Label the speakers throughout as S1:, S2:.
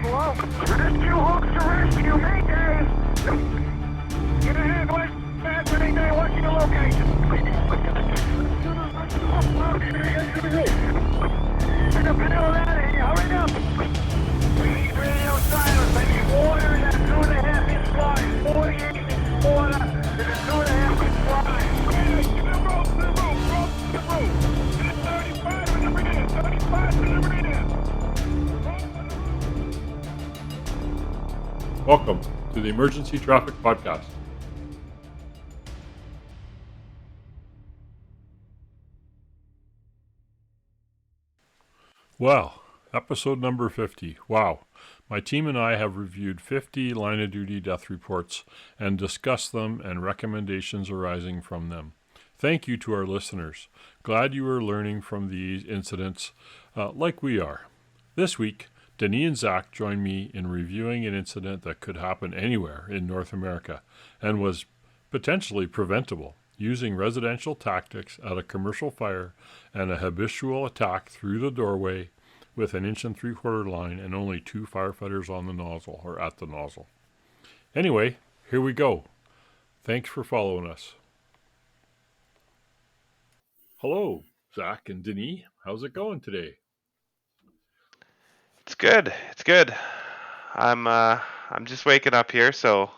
S1: Hello? Rescue hooks to rescue, Maydays! Get ahead, West. Bad Mayday, what's your location? Get the hell out of here, hurry up! We need radio silence, I need water in that 2.5-inch line. 48 inch water in a 2.5-inch line. To the rope, to the rope, to the rope! 35 in the rear, 35 in the rear!
S2: Welcome to the Emergency Traffic Podcast. Well, episode number 50. Wow. My team and I have reviewed 50 line of duty death reports and discussed them and recommendations arising from them. Thank you to our listeners. Glad you are learning from these incidents like we are. This week, Denis and Zach joined me in reviewing an incident that could happen anywhere in North America and was potentially preventable, using residential tactics at a commercial fire and a habitual attack through the doorway with an 1 3/4 line and only 2 firefighters on the nozzle or at the nozzle. Anyway, here we go. Thanks for following us. Hello, Zach and Denis. How's it going today?
S3: It's good. It's good. I'm just waking up here, so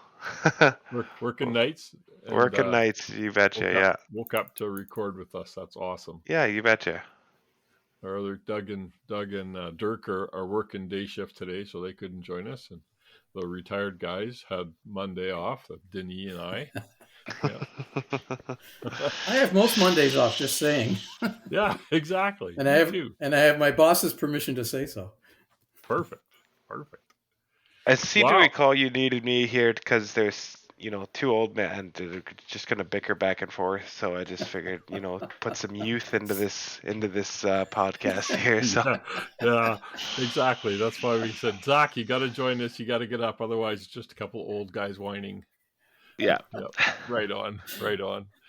S2: Working nights? And,
S3: working nights, you betcha.
S2: Woke up to record with us. That's awesome.
S3: Yeah, you betcha.
S2: Our other Doug and Dirk are working day shift today, so they couldn't join us. And the retired guys had Monday off, Denis and I. Yeah.
S4: I have most Mondays off, just saying.
S2: Yeah, exactly.
S4: And I have my boss's permission to say so.
S2: Perfect.
S3: I seem to
S2: Wow.
S3: recall you needed me here because there's, two old men that are just gonna bicker back and forth. So I just figured, put some youth into this podcast here. So
S2: Yeah, exactly. That's why we said, Zach, you got to join us. You got to get up. Otherwise, it's just a couple old guys whining.
S3: yeah.
S2: Yep. Right on.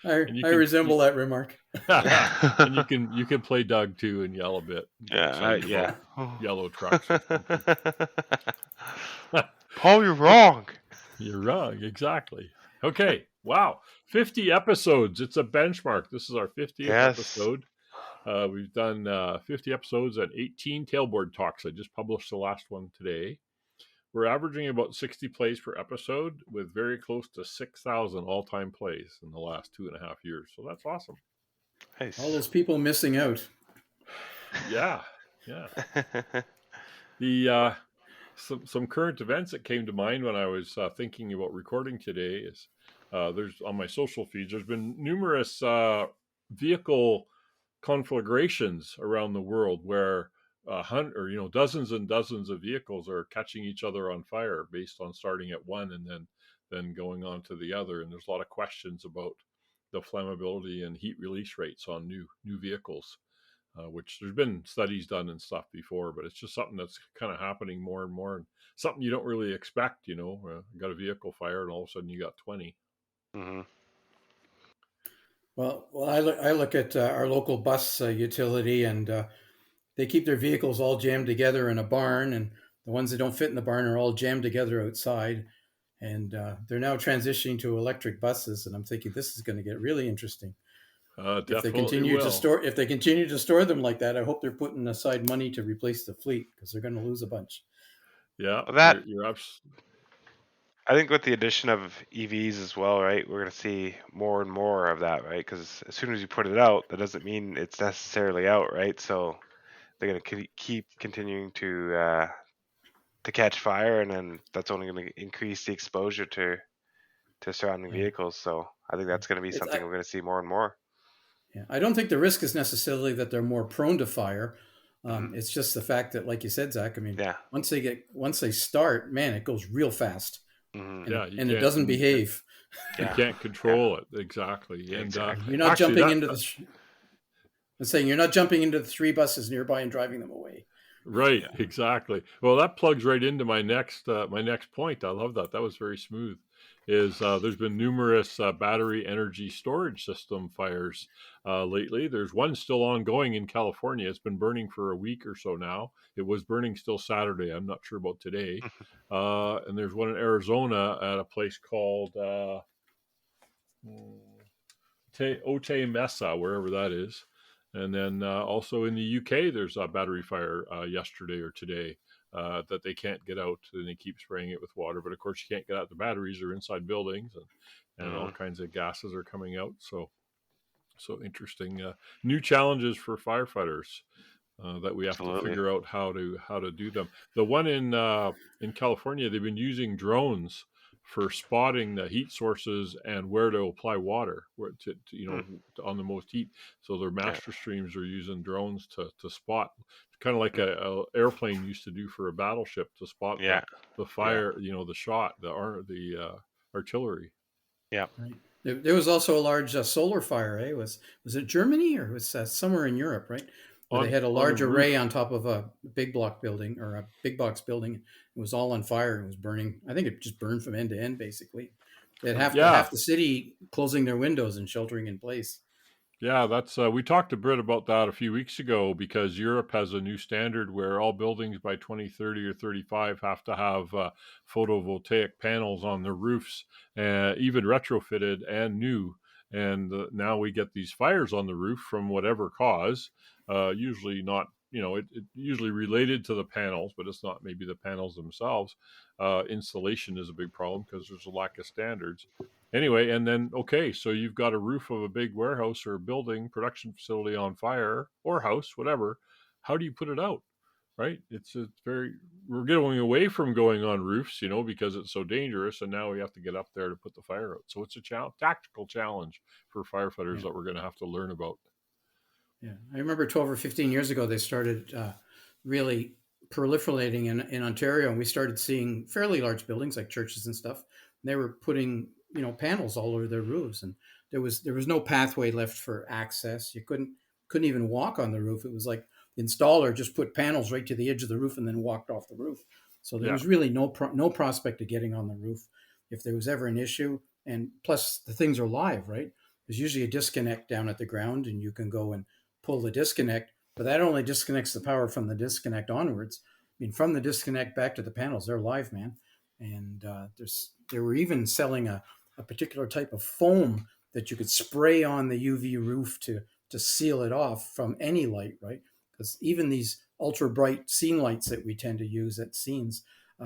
S4: I resemble that remark.
S2: And you can play Doug too and yell a bit.
S3: Yeah.
S2: Yellow trucks.
S3: Paul, you're wrong.
S2: You're wrong. Exactly. Okay. Wow. 50 episodes. It's a benchmark. This is our 50th episode. We've done 50 episodes and 18 tailboard talks. I just published the last one today. We're averaging about 60 plays per episode with very close to 6,000 all-time plays in the last 2.5 years. So that's awesome.
S3: Nice.
S4: All those people missing out.
S2: Yeah. The some current events that came to mind when I was thinking about recording today is there's on my social feeds. There's been numerous vehicle conflagrations around the world where dozens and dozens of vehicles are catching each other on fire based on starting at one and then going on to the other. And there's a lot of questions about the flammability and heat release rates on new vehicles. Which there's been studies done and stuff before, but it's just something that's kind of happening more and more, and something you don't really expect. You got a vehicle fire, and all of a sudden you got 20.
S3: Mm-hmm.
S4: Well, I look at our local bus utility, and they keep their vehicles all jammed together in a barn, and the ones that don't fit in the barn are all jammed together outside. And they're now transitioning to electric buses, and I'm thinking this is going to get really interesting. If they continue to store them like that, I hope they're putting aside money to replace the fleet because they're going to lose a bunch.
S2: Yeah,
S3: you're I think with the addition of EVs as well, right, we're going to see more and more of that, right? Because as soon as you put it out, that doesn't mean it's necessarily out, right? So they're going to keep continuing to catch fire, and then that's only going to increase the exposure to surrounding vehicles. So I think that's going to be something we're going to see more and more.
S4: Yeah, I don't think the risk is necessarily that they're more prone to fire. It's just the fact that, like you said, Zach, I mean, once they start, man, it goes real fast.
S3: Mm-hmm.
S4: And it doesn't behave.
S2: You can't control it. Exactly. And
S4: you're not jumping into the. I'm saying you're not jumping into the 3 buses nearby and driving them away.
S2: Right. Yeah. Exactly. Well, that plugs right into my next point. I love that. That was very smooth. is there's been numerous battery energy storage system fires lately. There's one still ongoing in California. It's been burning for a week or so now. It was burning still Saturday. I'm not sure about today. And there's one in Arizona at a place called Otay Mesa, wherever that is. And then also in the UK, there's a battery fire yesterday or today that they can't get out, and they keep spraying it with water. But of course, you can't get out the batteries; they're inside buildings, and all
S3: Mhm.
S2: kinds of gases are coming out. So interesting. New challenges for firefighters that we have to
S3: Absolutely.
S2: figure out how to do them. The one in California, they've been using drones for spotting the heat sources and where to apply water, where
S3: Mm.
S2: on the most heat. So their
S3: Yeah.
S2: master streams are using drones to spot, kind of like
S3: Mm.
S2: a airplane used to do for a battleship to spot
S3: Yeah.
S2: the
S3: Yeah.
S2: fire, the shot, the artillery.
S3: Yeah.
S4: Right. There was also a large solar fire. Was it Germany or was somewhere in Europe, right? Where they had a
S2: On the
S4: large array
S2: roof.
S4: on top of a big block building or a big box building. It was all on fire. It was burning. I think it just burned from end to end, basically. They had
S2: Yeah,
S4: half the city closing their windows and sheltering in place.
S2: Yeah, that's we talked a bit about that a few weeks ago because Europe has a new standard where all buildings by 2030 or 35 have to have photovoltaic panels on their roofs, even retrofitted and new. And now we get these fires on the roof from whatever cause, usually not, it usually related to the panels, but it's not maybe the panels themselves. Installation is a big problem because there's a lack of standards. Anyway, and then okay, so you've got a roof of a big warehouse or building, production facility on fire or house, whatever. How do you put it out? Right? It's very we're getting away from going on roofs, because it's so dangerous, and now we have to get up there to put the fire out. So it's a tactical challenge for firefighters
S4: Yeah.
S2: that we're going to have to learn about.
S4: Yeah, I remember 12 or 15 years ago, they started really proliferating in Ontario, and we started seeing fairly large buildings like churches and stuff. And they were putting, panels all over their roofs, and there was no pathway left for access. You couldn't even walk on the roof. It was like the installer just put panels right to the edge of the roof and then walked off the roof. So there
S2: Yeah,
S4: was really no prospect of getting on the roof if there was ever an issue. And plus, the things are live, right? There's usually a disconnect down at the ground, and you can go and pull the disconnect, but that only disconnects the power from the disconnect onwards. I mean, from the disconnect back to the panels, they're live, man. And they were even selling a particular type of foam that you could spray on the UV roof to seal it off from any light, right? Because even these ultra bright scene lights that we tend to use at scenes,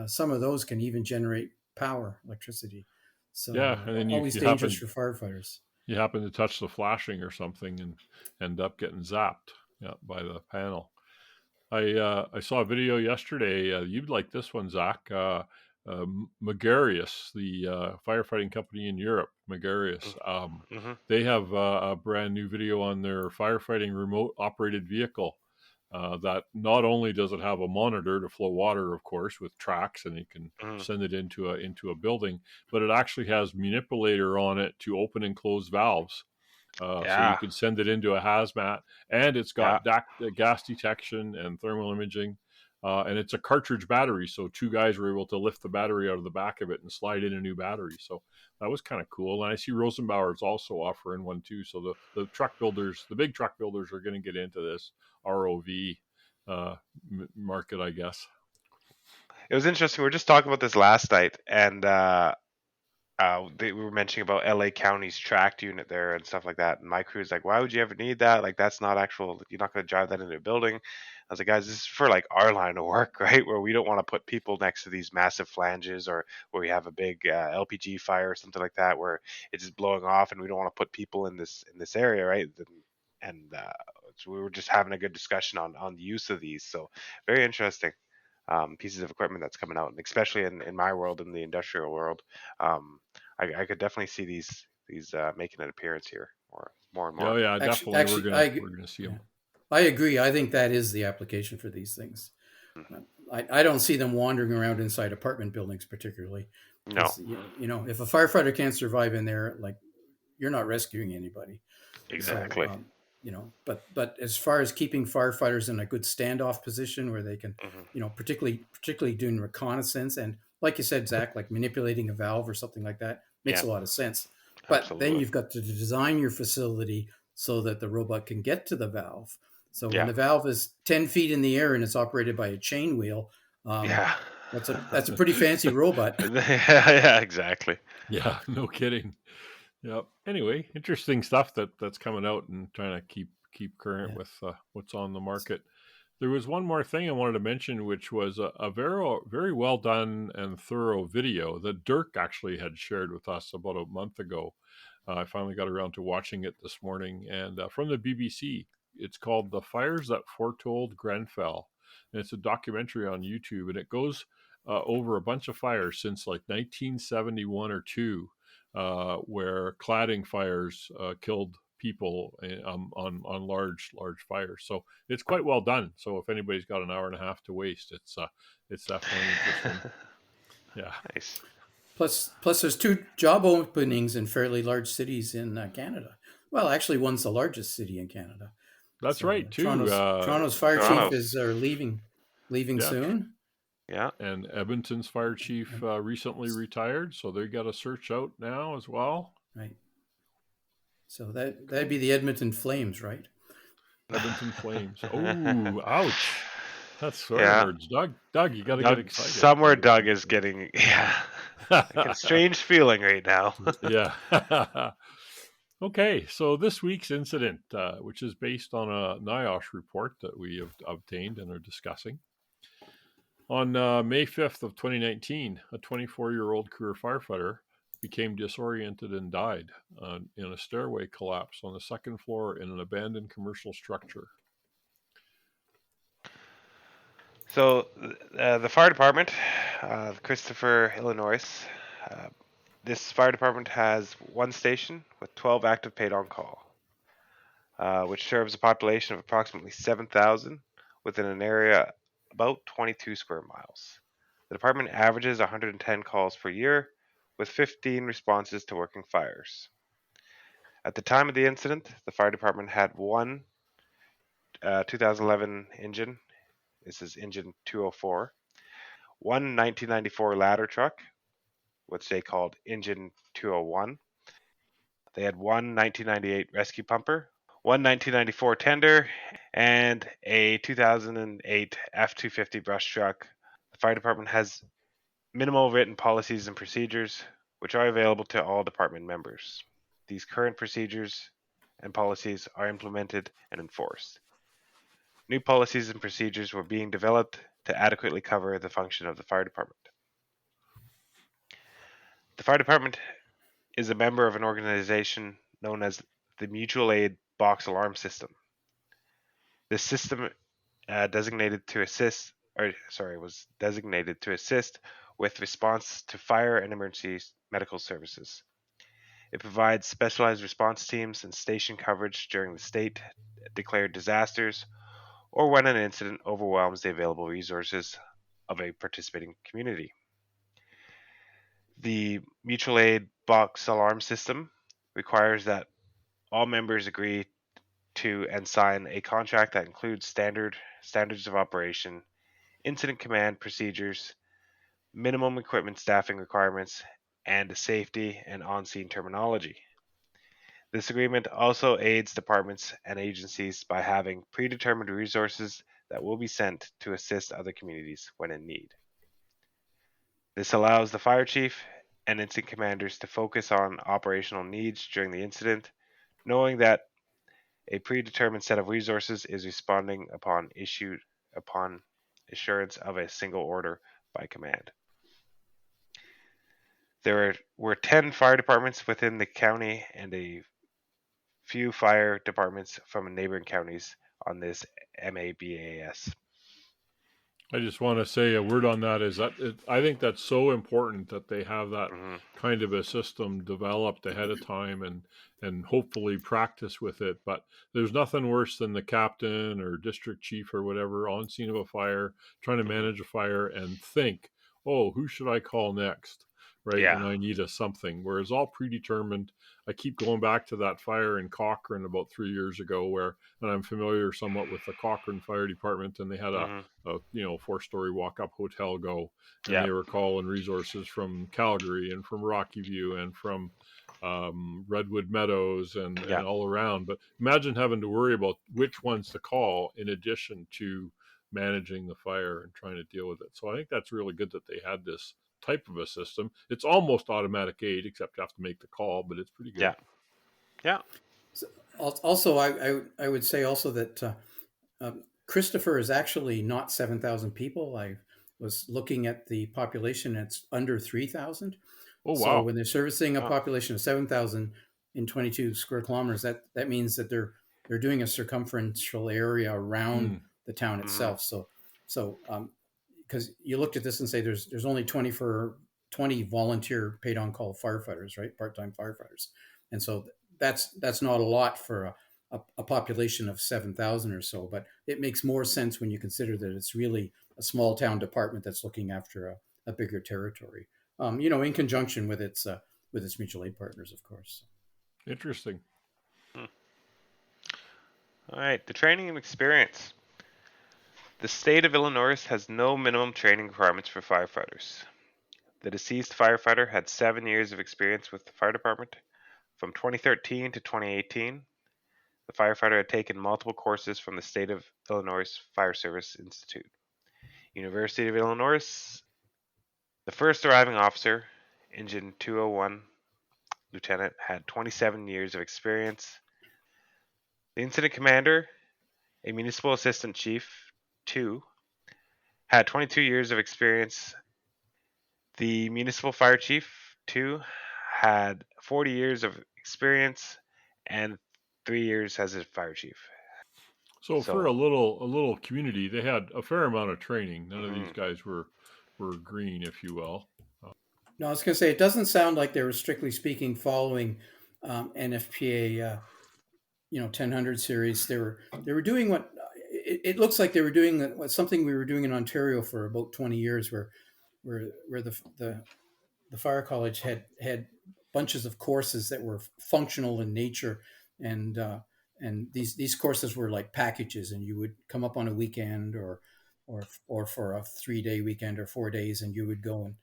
S4: some of those can even generate power, electricity. So
S2: yeah, and then
S4: always dangerous for firefighters.
S2: you happen to touch the flashing or something and end up getting zapped, yeah, by the panel. I saw a video yesterday. You'd like this one, Zach. Megarius, the firefighting company in Europe, Megarius.
S3: Mm-hmm.
S2: They have a brand new video on their firefighting remote operated vehicle. That not only does it have a monitor to flow water, of course, with tracks, and you can
S3: Mm-hmm.
S2: send it into a building, but it actually has manipulator on it to open and close valves. So you
S3: Yeah.
S2: could send it into a hazmat, and it's
S3: Yeah.
S2: got gas detection and thermal imaging, and it's a cartridge battery. So two guys were able to lift the battery out of the back of it and slide in a new battery. So that was kind of cool. And I see Rosenbauer's also offering one too. So the truck builders, the big truck builders, are going to get into this ROV market, I guess.
S3: It was interesting. We were just talking about this last night, and we were mentioning about LA County's tracked unit there and stuff like that. And my crew's like, why would you ever need that? Like, that's not actual, you're not going to drive that into a building. I was like, guys, this is for like our line of work, right? Where we don't want to put people next to these massive flanges, or where we have a big LPG fire or something like that, where it's just blowing off, and we don't want to put people in this area, right? And so we were just having a good discussion on the use of these. So very interesting pieces of equipment that's coming out, and especially in my world, in the industrial world. Um, I could definitely see these making an appearance here more and
S2: Oh
S3: more.
S2: yeah,
S4: Actually,
S2: definitely. We're
S4: actually,
S2: gonna we're gonna see
S4: yeah,
S2: them.
S4: I agree. I think that is the application for these things. I don't see them wandering around inside apartment buildings particularly,
S3: No,
S4: because if a firefighter can't survive in there, like, you're not rescuing anybody. So
S3: exactly.
S4: but as far as keeping firefighters in a good standoff position where they can,
S3: Hmm.
S4: particularly doing reconnaissance and, like you said, Zach, like manipulating a valve or something like that, Makes
S3: Yeah.
S4: a lot of sense. But then
S3: Absolutely.
S4: you've got to design your facility so that the robot can get to the valve. So when
S3: Yeah.
S4: the valve is 10 feet in the air and it's operated by a chain wheel, um,
S3: Yeah.
S4: that's a pretty fancy robot.
S3: Yeah, exactly.
S2: Yeah, no kidding. Yep. Anyway, interesting stuff that's coming out and trying to keep current
S4: Yeah.
S2: with what's on the market. There was one more thing I wanted to mention, which was a very well done and thorough video that Dirk actually had shared with us about a month ago. I finally got around to watching it this morning, and from the BBC. It's called "The Fires That Foretold Grenfell," and it's a documentary on YouTube, and it goes over a bunch of fires since like 1971 or two, where cladding fires killed people on large fires. So it's quite well done. So if anybody's got an hour and a half to waste, it's definitely interesting. Yeah,
S3: Nice.
S4: Plus, there's 2 job openings in fairly large cities in Canada. Well, actually, one's the largest city in Canada.
S2: that's
S4: So
S2: right too.
S4: Toronto's fire chief
S3: Toronto.
S4: is leaving
S2: Yeah,
S4: soon.
S3: Yeah.
S2: and Edmonton's fire chief recently retired, so they got a search out now as well.
S4: Right. So that'd be the Edmonton Flames, right?
S2: Edmonton Flames. Oh, ouch! That's swear
S3: Yeah.
S2: words, Doug. You got to get
S3: Doug,
S2: excited.
S3: somewhere Doug is getting, yeah. I get a strange feeling right now.
S2: Yeah. Okay, so this week's incident, which is based on a NIOSH report that we have obtained and are discussing. On May 5th of 2019, a 24-year-old career firefighter became disoriented and died in a stairway collapse on the second floor in an abandoned commercial structure.
S3: So, the fire department, Christopher, Illinois, uh, this fire department has one station with 12 active paid on call, which serves a population of approximately 7,000 within an area about 22 square miles. The department averages 110 calls per year with 15 responses to working fires. At the time of the incident, the fire department had one 2011 engine. This is engine 204. One 1994 ladder truck, which they called engine 201. They had one 1998 rescue pumper, one 1994 tender, and a 2008 F-250 brush truck. The fire department has minimal written policies and procedures, which are available to all department members. These current procedures and policies are implemented and enforced. New policies and procedures were being developed to adequately cover the function of the fire department. The fire department is a member of an organization known as the Mutual Aid Box Alarm System. This system was designated to assist with response to fire and emergency medical services. It provides specialized response teams and station coverage during the state declared disasters or when an incident overwhelms the available resources of a participating community. The mutual aid box alarm system requires that all members agree to and sign a contract that includes standards of operation, incident command procedures, minimum equipment staffing requirements, and safety and on-scene terminology. This agreement also aids departments and agencies by having predetermined resources that will be sent to assist other communities when in need. This allows the fire chief and incident commanders to focus on operational needs during the incident, knowing that a predetermined set of resources is responding upon assurance of a single order by command. There were 10 fire departments within the county and a few fire departments from neighboring counties on this MABAS.
S2: I just want to say a word on that. I think that's so important that they have that
S3: Mm-hmm.
S2: kind of a system developed ahead of time and hopefully practice with it. But there's nothing worse than the captain or district chief or whatever on scene of a fire trying to
S3: Mm-hmm.
S2: manage a fire and think, oh, who should I call next? right?
S3: Yeah.
S2: And I need a something. Whereas all predetermined, I keep going back to that fire in Cochrane about 3 years ago, where, and I'm familiar somewhat with the Cochrane Fire Department, and they had
S3: Hmm.
S2: a 4-story walk-up hotel go, and
S3: Yeah.
S2: they were calling resources from Calgary and from Rocky View and from Redwood Meadows
S3: Yeah.
S2: and all around. But imagine having to worry about which ones to call in addition to managing the fire and trying to deal with it. So I think that's really good that they had this type of a system. It's almost automatic aid, except you have to make the call, but it's pretty good.
S3: Yeah. Yeah.
S4: So also, I would say also that Christopher is actually not 7,000 people. I was looking at the population; it's under 3,000.
S2: Oh
S4: So
S2: wow!
S4: when they're servicing a
S3: Oh.
S4: population of 7,000 in 22 square kilometers, that means that they're doing a circumferential area around
S2: Mm.
S4: the town
S3: Hmm.
S4: itself. So because you looked at this and say there's only 20 volunteer paid on call firefighters, right? Part-time firefighters, and so that's not a lot for a population of 7,000 or so. But it makes more sense when you consider that it's really a small town department that's looking after a bigger territory. In conjunction with its mutual aid partners, of course.
S2: Interesting.
S3: All right. The training and experience. The state of Illinois has no minimum training requirements for firefighters. The deceased firefighter had 7 years of experience with the fire department. From 2013 to 2018, the firefighter had taken multiple courses from the State of Illinois Fire Service Institute. University of Illinois, the first arriving officer, Engine 201 Lieutenant, had 27 years of experience. The incident commander, a municipal assistant chief, 2, had 22 years of experience. The municipal fire chief, 2, had 40 years of experience and 3 years as a fire chief.
S2: So for a
S3: So,
S2: little community, they had a fair amount of training. None of these
S3: mhm.
S2: guys were green, if you will.
S4: No, I was going to say it doesn't sound like they were strictly speaking following NFPA 1000 series. They were doing what it looks like they were doing something we were doing in Ontario for about 20 years, where the fire college had bunches of courses that were functional in nature, and these courses were like packages, and you would come up on a weekend or for a 3-day weekend or 4 days, and you would go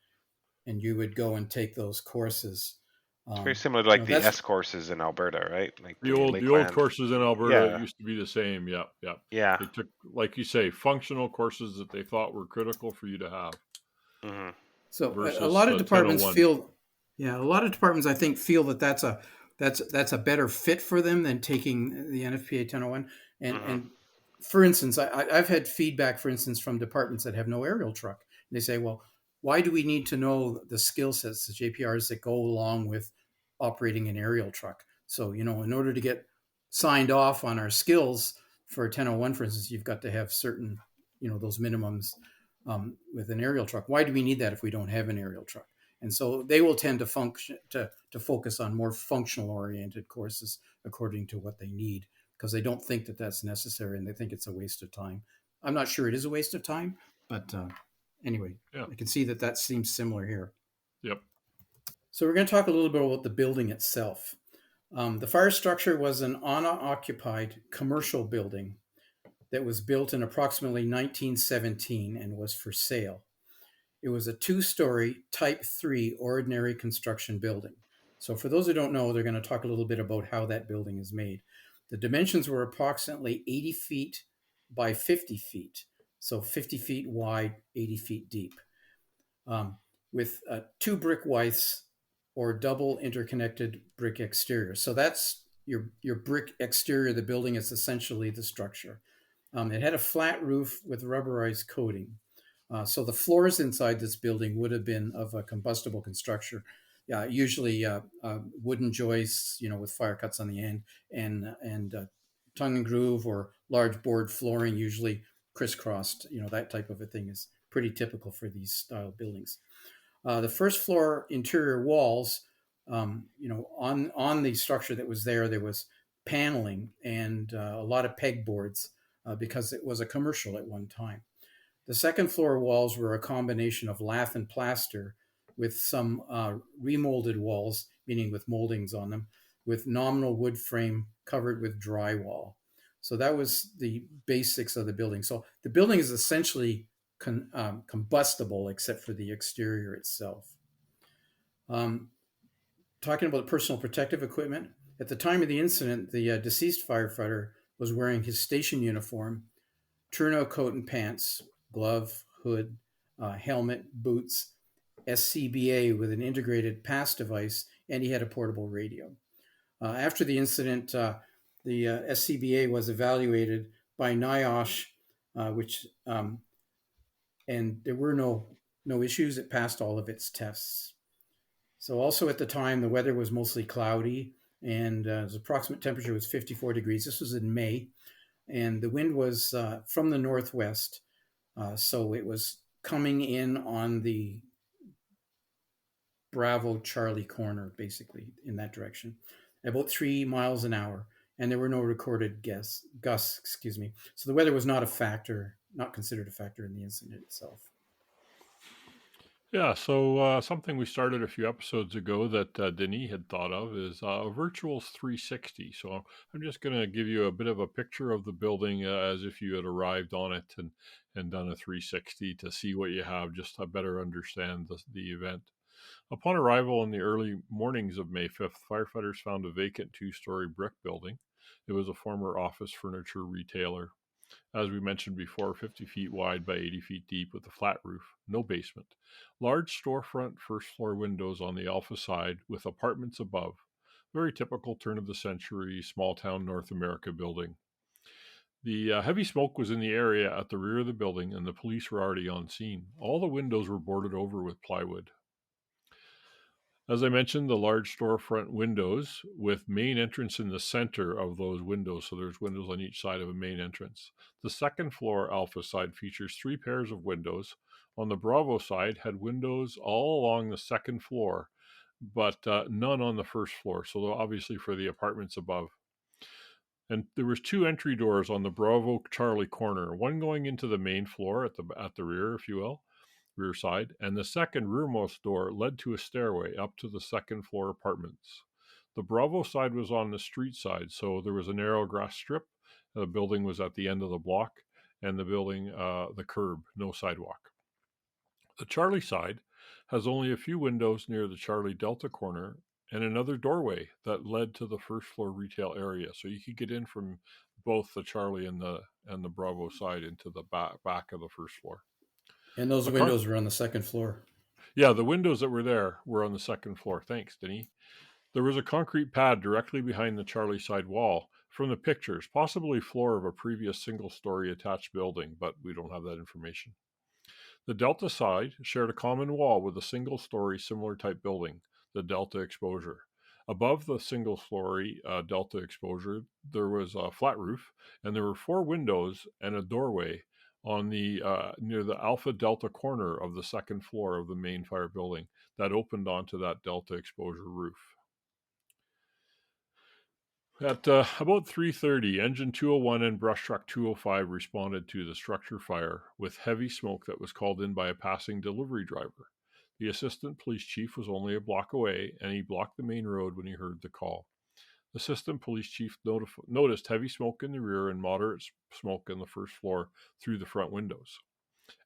S4: and take those courses.
S3: It's very similar to like the
S4: That's
S3: S courses in Alberta, right? Like
S2: The
S3: the
S2: old
S3: Lakeland.
S2: courses in Alberta
S3: Yeah,
S2: used to be the same. Yep, yep.
S3: yeah.
S2: They took, like you say, functional courses that they thought were critical for you to have
S3: Hmm.
S4: So a
S2: versus
S4: lot of departments
S2: 1001.
S4: feel, yeah, a lot of departments I think feel that that's a better fit for them than taking the NFPA 1001. And
S3: Hmm.
S4: for instance, I've had feedback, for instance, from departments that have no aerial truck. They say, well, why do we need to know the skill sets, the JPRs that go along with operating an aerial truck? So in order to get signed off on our skills for 1001, for instance, you've got to have certain those minimums with an aerial truck. Why do we need that if we don't have an aerial truck? And so they will tend to function to focus on more functional oriented courses according to what they need, because they don't think that that's necessary and they think it's a waste of time. I'm not sure it is a waste of time, but anyway,
S2: Yeah.
S4: I can see that seems similar here.
S2: Yep.
S4: So we're going to talk a little bit about the building itself. The fire structure was an unoccupied commercial building that was built in approximately 1917 and was for sale. It was a 2-story Type 3 ordinary construction building. So for those who don't know, they're going to talk a little bit about how that building is made. The dimensions were approximately 80 feet by 50 feet, so 50 feet wide, 80 feet deep, with 2 brick withes or double interconnected brick exterior. So that's your brick exterior of the building is essentially the structure. It had a flat roof with rubberized coating. So the floors inside this building would have been of a combustible construction, usually wooden joists, with fire cuts on the end, and tongue and groove or large board flooring, usually crisscrossed. That type of a thing is pretty typical for these style buildings. The first floor interior walls, on the structure that was there was paneling and a lot of pegboards because it was a commercial at one time. The second floor walls were a combination of lath and plaster with some remolded walls, meaning with moldings on them, with nominal wood frame covered with drywall. So that was the basics of the building. So the building is essentially combustible except for the exterior itself. Talking about personal protective equipment, at the time of the incident, the deceased firefighter was wearing his station uniform, turnout coat and pants, glove, hood, helmet, boots, SCBA with an integrated pass device, and he had a portable radio. After the incident, the SCBA was evaluated by NIOSH, and there were no issues. It passed all of its tests. So also at the time, the weather was mostly cloudy, and the approximate temperature was 54 degrees. This was in May, and the wind was from the northwest, so it was coming in on the Bravo Charlie corner, basically in that direction, about 3 miles an hour, and there were no recorded gusts. So the weather was not a factor, not considered a factor in the incident itself.
S2: Yeah, so something we started a few episodes ago that Denis had thought of is a virtual 360. So I'm just going to give you a bit of a picture of the building as if you had arrived on it and done a 360 to see what you have, just to better understand the event. Upon arrival in the early mornings of May 5th, firefighters found a vacant 2-story brick building. It was a former office furniture retailer. As we mentioned before, 50 feet wide by 80 feet deep with a flat roof, no basement. Large storefront first floor windows on the Alpha side with apartments above. Very typical turn of the century small town North America building. The heavy smoke was in the area at the rear of the building, and the police were already on scene. All the windows were boarded over with plywood. As I mentioned, the large storefront windows with main entrance in the center of those windows. So there's windows on each side of a main entrance. The second floor Alpha side features 3 pairs of windows. On the Bravo side had windows all along the second floor, but none on the first floor. So obviously for the apartments above. And there was 2 entry doors on the Bravo Charlie corner, one going into the main floor at the rear, if you will, rear side, and the second rearmost door led to a stairway up to the second floor apartments. The Bravo side was on the street side, so there was a narrow grass strip. The building was at the end of the block, and the building, the curb, no sidewalk. The Charlie side has only a few windows near the Charlie Delta corner and another doorway that led to the first floor retail area. So you could get in from both the Charlie and the Bravo side into the back of the first floor.
S4: And those windows were on the second floor.
S2: Yeah, the windows that were there were on the second floor. Thanks, Denis. There was a concrete pad directly behind the Charlie side wall from the pictures, possibly floor of a previous single-story attached building, but we don't have that information. The Delta side shared a common wall with a single-story similar type building, the Delta Exposure. Above the single-story Delta Exposure, there was a flat roof, and there were 4 windows and a doorway on the near the Alpha Delta corner of the second floor of the main fire building that opened onto that Delta Exposure roof. At about 3:30, Engine 201 and Brush Truck 205 responded to the structure fire with heavy smoke that was called in by a passing delivery driver. The assistant police chief was only a block away, and he blocked the main road when he heard the call. Assistant Police Chief noticed heavy smoke in the rear and moderate smoke on the first floor through the front windows.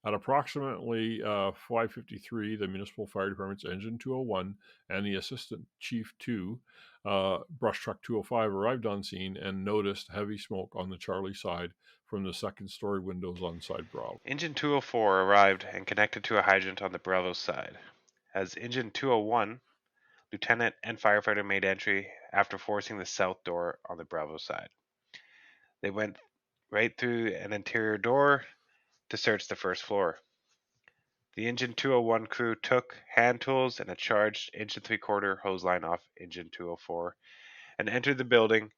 S2: At approximately 5:53, the Municipal Fire Department's Engine 201 and the Assistant Chief 2, Brush Truck 205, arrived on scene and noticed heavy smoke on the Charlie side from the second-story windows on side Bravo.
S3: Engine 204 arrived and connected to a hydrant on the Bravo side. As Engine 201, Lieutenant and firefighter made entry after forcing the south door on the Bravo side. They went right through an interior door to search the first floor. The Engine 201 crew took hand tools and a charged 1 3/4 hose line off Engine 204 and entered the building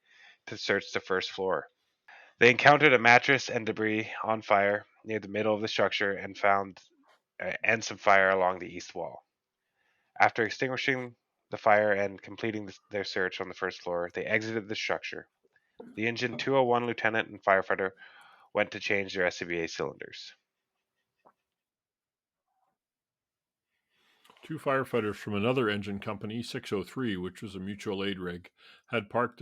S3: to search the first floor. They encountered a mattress and debris on fire near the middle of the structure and found some fire along the east wall. After extinguishing the fire and completing their search on the first floor, they exited the structure. The Engine 201 lieutenant and firefighter went to change their SCBA cylinders.
S2: Two firefighters from another engine company, 603, which was a mutual aid rig, had arrived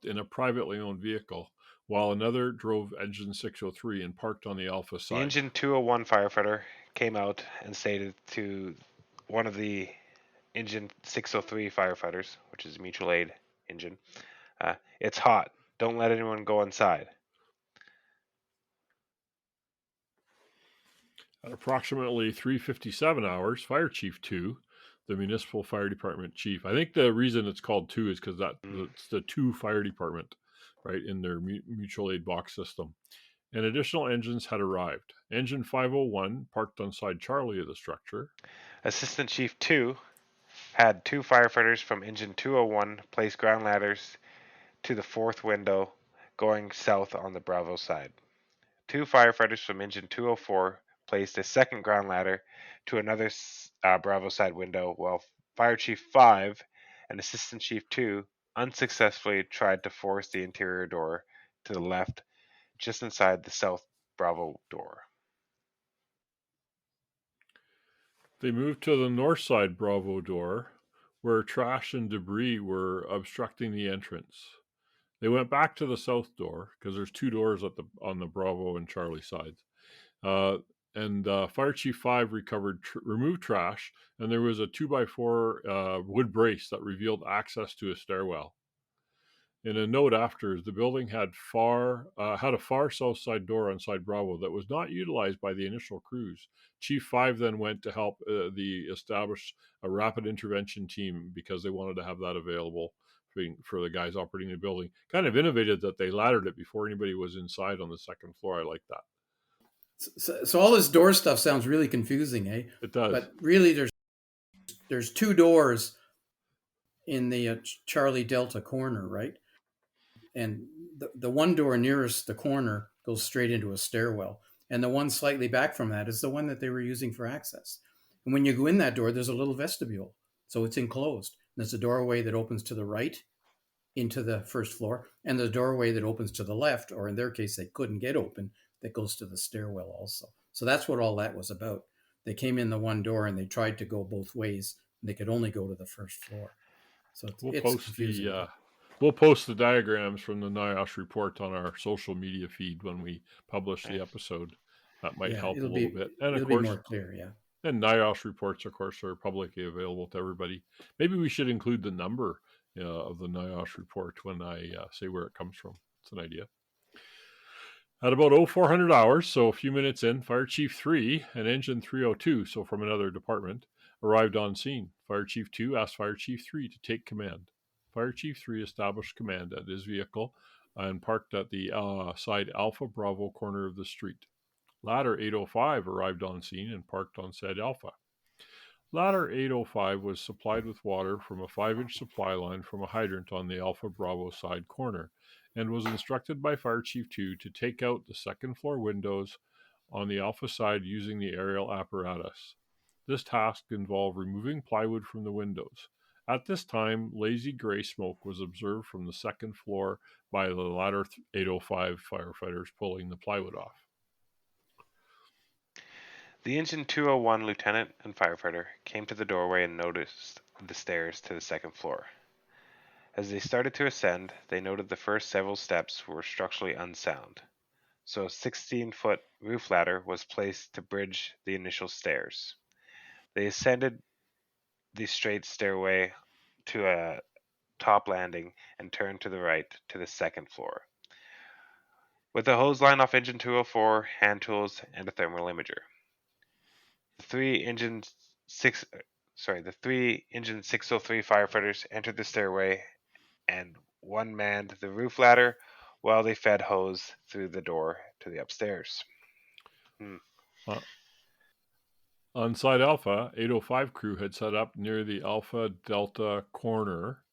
S2: in a privately owned vehicle, while another drove engine 603 and parked on the Alpha
S3: The
S2: side.
S3: engine 201 firefighter came out and stated to one of the engine 603 firefighters, which is a mutual aid engine, "It's hot. Don't let anyone go inside."
S2: At approximately 3:57 hours, Fire Chief 2, the municipal fire department chief, I think the reason it's called 2 is because it's the 2 fire department, right, in their mutual aid box system. And additional engines had arrived. Engine 501 parked on side Charlie of the structure.
S3: Assistant Chief 2 had 2 firefighters from engine 201 place ground ladders to the 4th window going south on the Bravo side. 2 firefighters from engine 204 placed a second ground ladder to another Bravo side window, while Fire Chief 5 and Assistant Chief 2 unsuccessfully tried to force the interior door to the left, just inside the south Bravo door.
S2: They moved to the north side Bravo door, where trash and debris were obstructing the entrance. They went back to the south door because there's 2 doors on the Bravo and Charlie sides. And Fire Chief 5 removed trash, and there was a 2x4 wood brace that revealed access to a stairwell. In a note after, the building had a far south side door on side Bravo that was not utilized by the initial crews. Chief 5 then went to help establish a rapid intervention team because they wanted to have that available for the guys operating the building. Kind of innovative that they laddered it before anybody was inside on the second floor. I like that.
S4: So all this door stuff sounds really confusing, eh?
S2: It does.
S4: But really, there's 2 doors in the Charlie Delta corner, right? And the one door nearest the corner goes straight into a stairwell, and the one slightly back from that is the one that they were using for access. And when you go in that door, there's a little vestibule, so it's enclosed. There's a doorway that opens to the right into the first floor, and the doorway that opens to the left, or in their case, they couldn't get open, that goes to the stairwell also. So that's what all that was about. They came in the one door and they tried to go both ways, and they could only go to the first floor. So it's confusing.
S2: We'll post the diagrams from the NIOSH report on our social media feed when we publish the episode. That might help a little bit. And of course,
S4: be more clear, yeah.
S2: And NIOSH reports, of course, are publicly available to everybody. Maybe we should include the number of the NIOSH report when I say where it comes from. It's an idea. At about 0400 hours, so a few minutes in, Fire Chief 3 and Engine 302, so from another department, arrived on scene. Fire Chief 2 asked Fire Chief 3 to take command. Fire Chief 3 established command at his vehicle and parked at the side Alpha Bravo corner of the street. Ladder 805 arrived on scene and parked on said Alpha. Ladder 805 was supplied with water from a 5-inch supply line from a hydrant on the Alpha Bravo side corner and was instructed by Fire Chief 2 to take out the second floor windows on the Alpha side using the aerial apparatus. This task involved removing plywood from the windows. At this time, lazy gray smoke was observed from the second floor by the Ladder 805 firefighters pulling the plywood off.
S3: The Engine 201 lieutenant and firefighter came to the doorway and noticed the stairs to the second floor. As they started to ascend, they noted the first several steps were structurally unsound, so a 16-foot roof ladder was placed to bridge the initial stairs. They ascended the straight stairway to a top landing and turned to the right to the second floor. With a hose line off engine 204, hand tools, and a thermal imager. The three engine 603 firefighters entered the stairway and one manned the roof ladder while they fed hose through the door to the upstairs.
S2: On side Alpha, 805 crew had set up near the Alpha Delta corner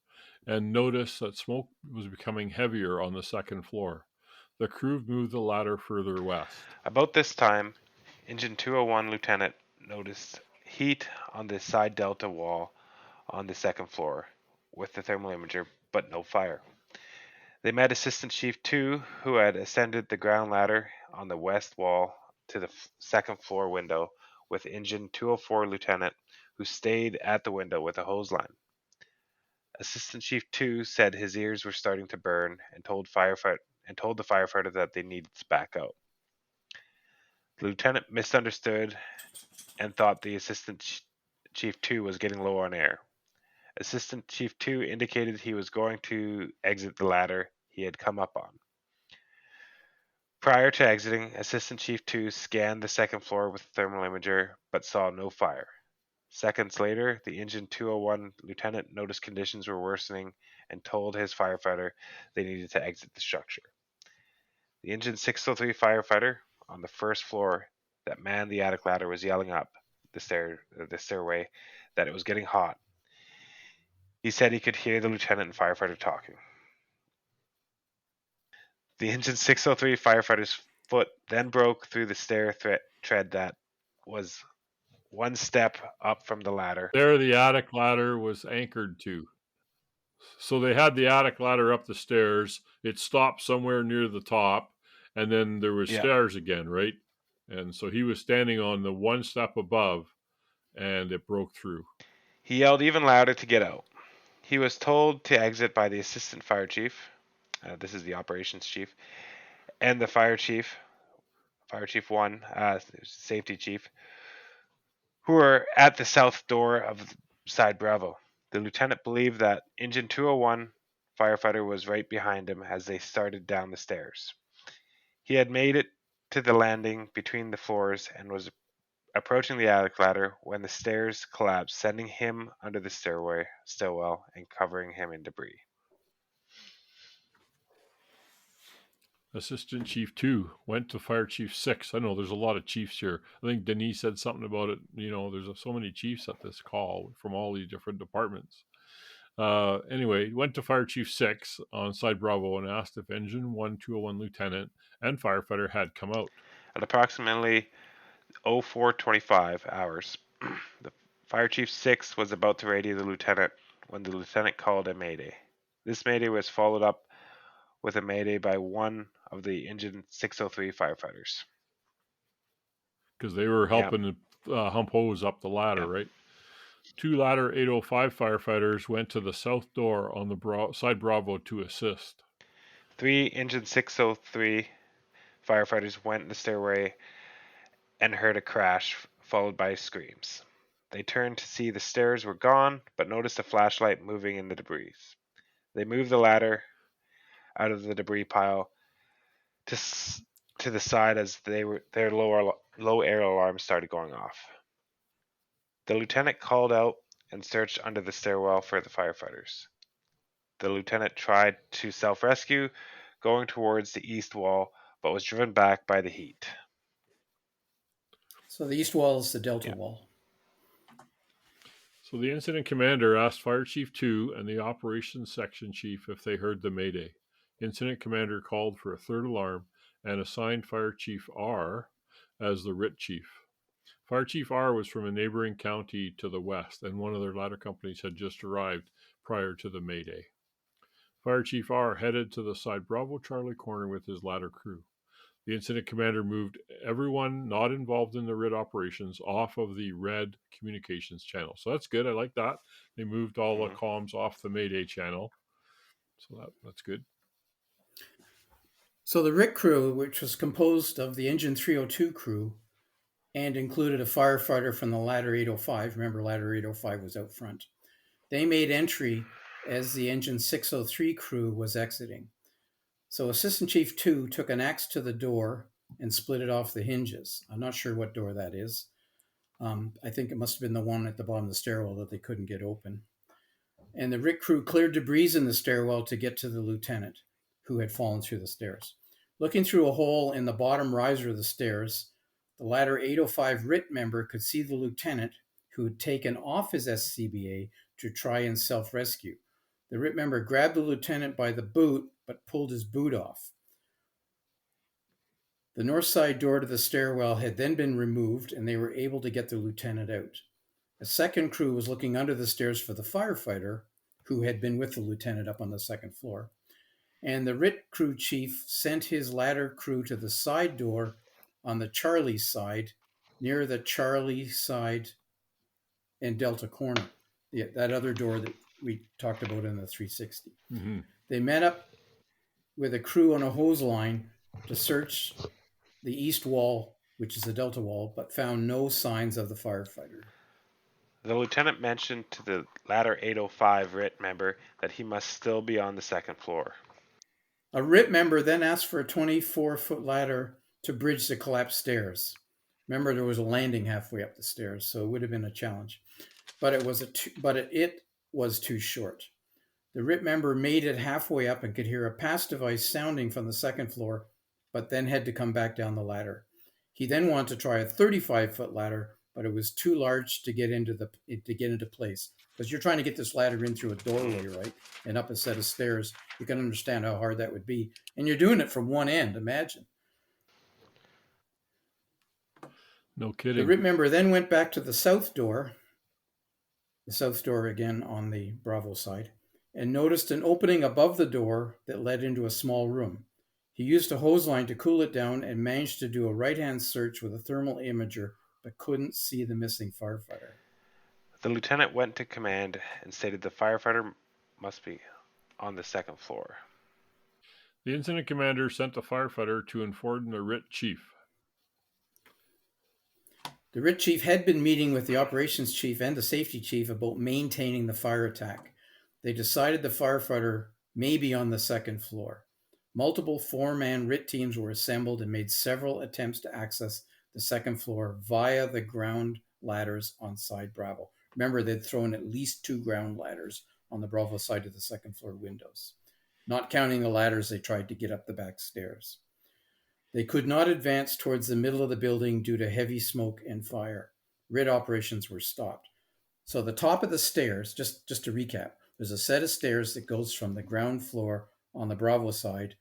S2: and noticed that smoke was becoming heavier on the second floor. The crew moved the ladder further west.
S3: About this time, Engine 201 lieutenant noticed heat on the side Delta wall on the second floor with the thermal imager, but no fire. They met Assistant Chief 2, who had ascended the ground ladder on the west wall to the second floor window with Engine 204 lieutenant, who stayed at the window with a hose line. Assistant Chief 2 said his ears were starting to burn and told the firefighter that they needed to back out. The lieutenant misunderstood and thought the Assistant Chief 2 was getting low on air. Assistant Chief 2 indicated he was going to exit the ladder he had come up on. Prior to exiting, Assistant Chief 2 scanned the second floor with a thermal imager but saw no fire. Seconds later, the Engine 201 lieutenant noticed conditions were worsening and told his firefighter they needed to exit the structure. The Engine 603 firefighter on the first floor that manned the attic ladder was yelling up the stairway that it was getting hot. He said he could hear the lieutenant and firefighter talking. The Engine 603 firefighter's foot then broke through the stair tread that was one step up from the ladder.
S2: There, the attic ladder was anchored to. So they had the attic ladder up the stairs. It stopped somewhere near the top, and then there was stairs again, right? And so he was standing on the one step above, and it broke through.
S3: He yelled even louder to get out. He was told to exit by the assistant fire chief. This is the operations chief, and the fire chief 1, safety chief, who were at the south door of side Bravo. The lieutenant believed that Engine 201 firefighter was right behind him as they started down the stairs. He had made it to the landing between the floors and was approaching the attic ladder when the stairs collapsed, sending him under the stairwell and covering him in debris.
S2: Assistant Chief 2 went to Fire Chief 6. I know there's a lot of chiefs here. I think Denise said something about it. You know, there's so many chiefs at this call from all these different departments. Anyway, went to Fire Chief 6 on side Bravo and asked if Engine 1201 lieutenant and firefighter had come out.
S3: At approximately 04:25 hours, the Fire Chief 6 was about to radio the lieutenant when the lieutenant called a mayday. This mayday was followed up with a mayday by one of the Engine 603 firefighters.
S2: Because they were helping hump hose up the ladder, right? 2 ladder 805 firefighters went to the south door on the side Bravo to assist.
S3: 3 Engine 603 firefighters went in the stairway and heard a crash followed by screams. They turned to see the stairs were gone, but noticed a flashlight moving in the debris. They moved the ladder out of the debris pile to the side as their low air alarm started going off. The lieutenant called out and searched under the stairwell for the firefighters. The lieutenant tried to self-rescue, going towards the east wall, but was driven back by the heat.
S4: So the east wall is the Delta wall.
S2: So the incident commander asked Fire Chief 2 and the operations section chief if they heard the mayday. Incident commander called for a third alarm and assigned Fire Chief R as the RIT chief. Fire Chief R was from a neighboring county to the west, and one of their ladder companies had just arrived prior to the mayday. Fire Chief R headed to the side Bravo Charlie corner with his ladder crew. The incident commander moved everyone not involved in the RIT operations off of the red communications channel. So that's good. I like that. They moved all the comms off the Mayday channel. So that's good.
S4: So the RIT crew, which was composed of the Engine 302 crew and included a firefighter from the ladder 805, remember ladder 805 was out front, they made entry as the Engine 603 crew was exiting. So Assistant Chief 2 took an axe to the door and split it off the hinges. I'm not sure what door that is. I think it must have been the one at the bottom of the stairwell that they couldn't get open. And the RIT crew cleared debris in the stairwell to get to the lieutenant, who had fallen through the stairs. Looking through a hole in the bottom riser of the stairs, the ladder 805 RIT member could see the lieutenant, who had taken off his SCBA to try and self-rescue. The RIT member grabbed the lieutenant by the boot, but pulled his boot off. The north side door to the stairwell had then been removed, and they were able to get the lieutenant out. A second crew was looking under the stairs for the firefighter, who had been with the lieutenant up on the second floor. And the RIT crew chief sent his ladder crew to the side door on the Charlie side near the Charlie side and Delta corner, that other door that we talked about in the 360.
S2: Mm-hmm.
S4: They met up with a crew on a hose line to search the east wall, which is the Delta wall, but found no signs of the firefighter.
S3: The lieutenant mentioned to the Ladder 805 RIT member that he must still be on the second floor.
S4: A RIT member then asked for a 24-foot ladder to bridge the collapsed stairs. Remember, there was a landing halfway up the stairs, so it would have been a challenge. But it was too short. The RIT member made it halfway up and could hear a pass device sounding from the second floor, but then had to come back down the ladder. He then wanted to try a 35-foot ladder, but it was too large to get into place. Because you're trying to get this ladder in through a doorway, right, and up a set of stairs. You can understand how hard that would be, and you're doing it from one end. Imagine.
S2: No kidding.
S4: The RIT member then went back to the south door again on the Bravo side, and noticed an opening above the door that led into a small room. He used a hose line to cool it down and managed to do a right-hand search with a thermal imager, but couldn't see the missing firefighter.
S3: The lieutenant went to command and stated the firefighter must be on the second floor.
S2: The incident commander sent the firefighter to inform the RIT chief.
S4: The RIT chief had been meeting with the operations chief and the safety chief about maintaining the fire attack. They decided the firefighter may be on the second floor. Multiple four-man RIT teams were assembled and made several attempts to access the second floor via the ground ladders on side Bravo. Remember, they'd thrown at least 2 ground ladders on the Bravo side of the second floor windows. Not counting the ladders they tried to get up the back stairs. They could not advance towards the middle of the building due to heavy smoke and fire. RIT operations were stopped. So the top of the stairs, just to recap, there's a set of stairs that goes from the ground floor on the Bravo side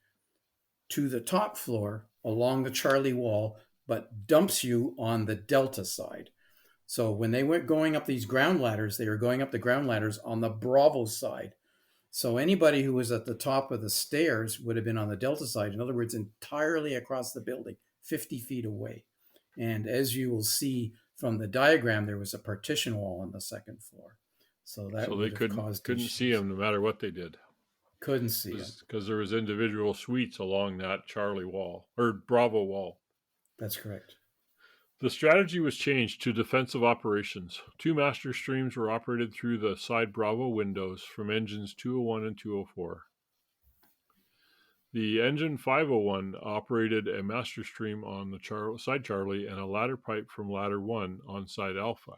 S4: to the top floor along the Charlie wall, but dumps you on the Delta side. So when they went going up these ground ladders, they were going up the ground ladders on the Bravo side. So anybody who was at the top of the stairs would have been on the Delta side. In other words, entirely across the building, 50 feet away. And as you will see from the diagram, there was a partition wall on the second floor. So they
S2: couldn't see him no matter what they did.
S4: Couldn't see him.
S2: Because there was individual suites along that Charlie wall, or Bravo wall.
S4: That's correct.
S2: The strategy was changed to defensive operations. 2 master streams were operated through the side Bravo windows from engines 201 and 204. The engine 501 operated a master stream on the side Charlie and a ladder pipe from ladder 1 on side Alpha.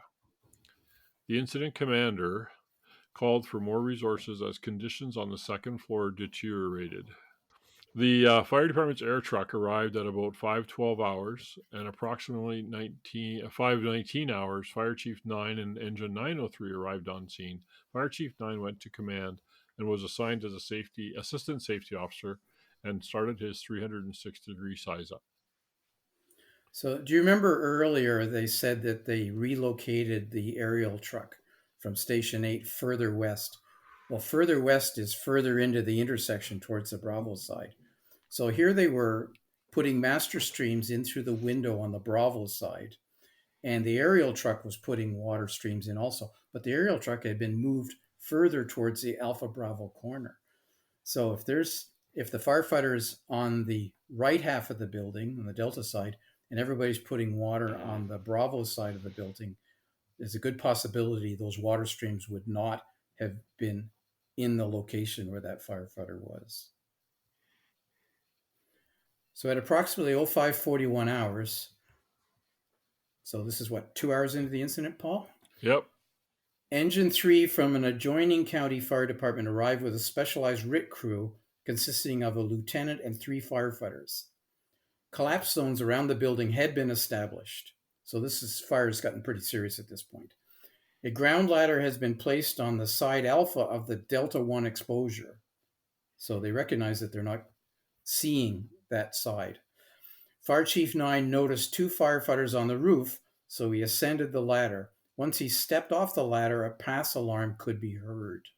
S2: The incident commander called for more resources as conditions on the second floor deteriorated. The fire department's air truck arrived at about 5:12 hours, and approximately 5:19 hours, Fire Chief 9 and Engine 903 arrived on scene. Fire Chief 9 went to command and was assigned as a assistant safety officer and started his 360-degree size up.
S4: So do you remember earlier they said that they relocated the aerial truck from Station 8 further west? Well, further west is further into the intersection towards the Bravo side. So here they were putting master streams in through the window on the Bravo side, and the aerial truck was putting water streams in also. But the aerial truck had been moved further towards the Alpha Bravo corner. So if the firefighter is on the right half of the building, on the Delta side, and everybody's putting water on the Bravo side of the building, there's a good possibility those water streams would not have been in the location where that firefighter was. So at approximately 05:41 hours, so this is what, 2 hours into the incident, Paul?
S2: Yep.
S4: Engine 3 from an adjoining county fire department arrived with a specialized RIT crew consisting of a lieutenant and 3 firefighters. Collapse zones around the building had been established. So fire has gotten pretty serious at this point. A ground ladder has been placed on the side Alpha of the Delta 1 exposure. So they recognize that they're not seeing that side. Fire Chief 9 noticed 2 firefighters on the roof, so he ascended the ladder. Once he stepped off the ladder, a pass alarm could be heard.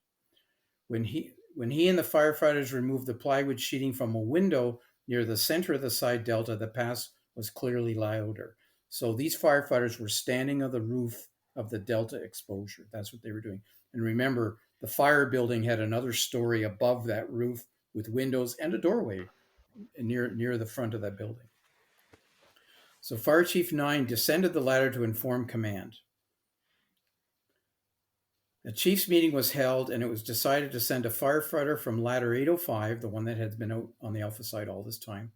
S4: When he and the firefighters removed the plywood sheeting from a window near the center of the side Delta, the pass was clearly louder. So these firefighters were standing on the roof of the Delta exposure. That's what they were doing. And remember, the fire building had another story above that roof with windows and a doorway near the front of that building. So Fire Chief 9 descended the ladder to inform command. A chief's meeting was held, and it was decided to send a firefighter from ladder 805, the one that had been out on the Alpha side all this time,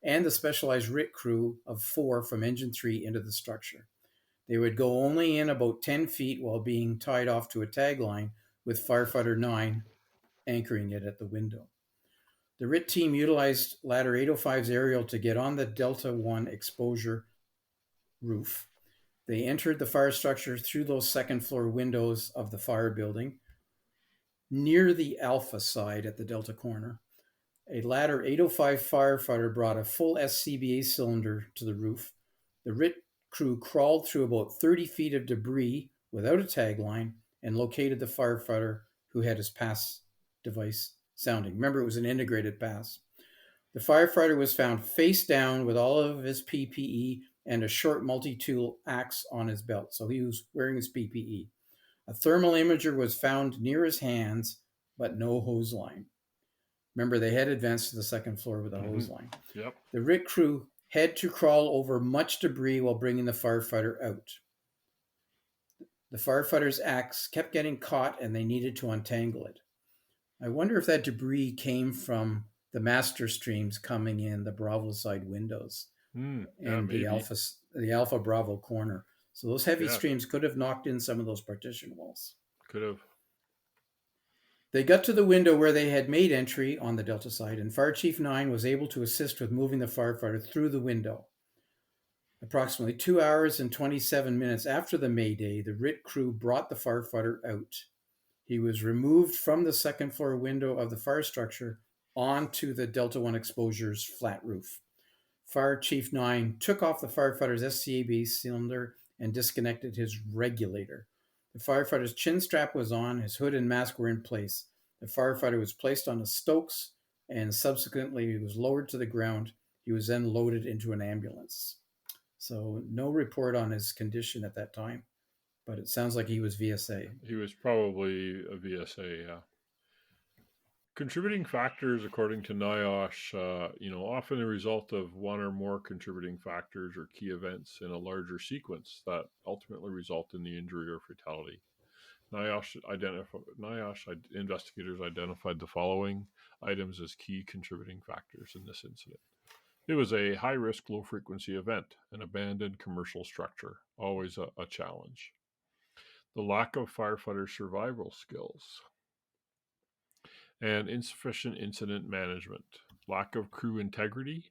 S4: and the specialized RIT crew of 4 from engine 3 into the structure. They would go only in about 10 feet while being tied off to a tag line with firefighter 9 anchoring it at the window. The RIT team utilized ladder 805's aerial to get on the Delta 1 exposure roof. They entered the fire structure through those second floor windows of the fire building near the Alpha side at the Delta corner. A ladder 805 firefighter brought a full SCBA cylinder to the roof. The RIT crew crawled through about 30 feet of debris without a tagline and located the firefighter who had his pass device sounding. Remember, it was an integrated pass. The firefighter was found face down with all of his PPE and a short multi-tool axe on his belt. So he was wearing his PPE. A thermal imager was found near his hands, but no hose line. Remember, they had advanced to the second floor with a hose line.
S2: Yep.
S4: The RIT crew had to crawl over much debris while bringing the firefighter out. The firefighter's axe kept getting caught and they needed to untangle it. I wonder if that debris came from the master streams coming in the Bravo side windows and
S2: maybe.
S4: the Alpha Bravo corner. So those heavy
S2: Yeah.
S4: streams could have knocked in some of those partition walls.
S2: Could have.
S4: They got to the window where they had made entry on the Delta side, and Fire Chief 9 was able to assist with moving the firefighter through the window. Approximately 2 hours and 27 minutes after the Mayday, the RIT crew brought the firefighter out. He was removed from the second floor window of the fire structure onto the Delta 1 exposure's flat roof. Fire Chief 9 took off the firefighter's SCAB cylinder and disconnected his regulator. The firefighter's chin strap was on, his hood and mask were in place. The firefighter was placed on the stokes and subsequently he was lowered to the ground. He was then loaded into an ambulance. So no report on his condition at that time, but it sounds like he was VSA.
S2: He was probably a VSA, yeah. Contributing factors, according to NIOSH, often a result of one or more contributing factors or key events in a larger sequence that ultimately result in the injury or fatality. NIOSH investigators identified the following items as key contributing factors in this incident. It was a high-risk, low-frequency event, an abandoned commercial structure, always a challenge. The lack of firefighter survival skills, and insufficient incident management, lack of crew integrity,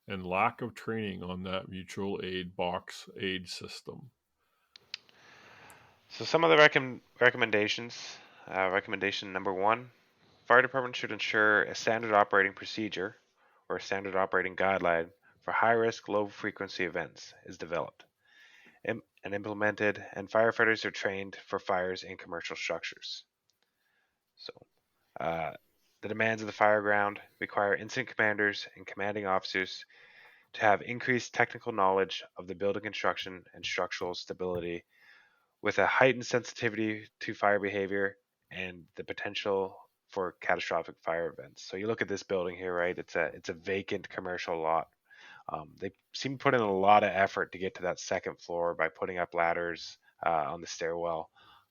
S2: and lack of training on that mutual aid box aid system.
S3: So some of the recommendations. Recommendation number 1, fire department should ensure a standard operating procedure or a standard operating guideline for high-risk, low-frequency events is developed and implemented, and firefighters are trained for fires in commercial structures. So the demands of the fire ground require incident commanders and commanding officers to have increased technical knowledge of the building construction and structural stability with a heightened sensitivity to fire behavior and the potential for catastrophic fire events. So you look at this building here, right? It's a vacant commercial lot. They seem to put in a lot of effort to get to that second floor by putting up ladders on the stairwell.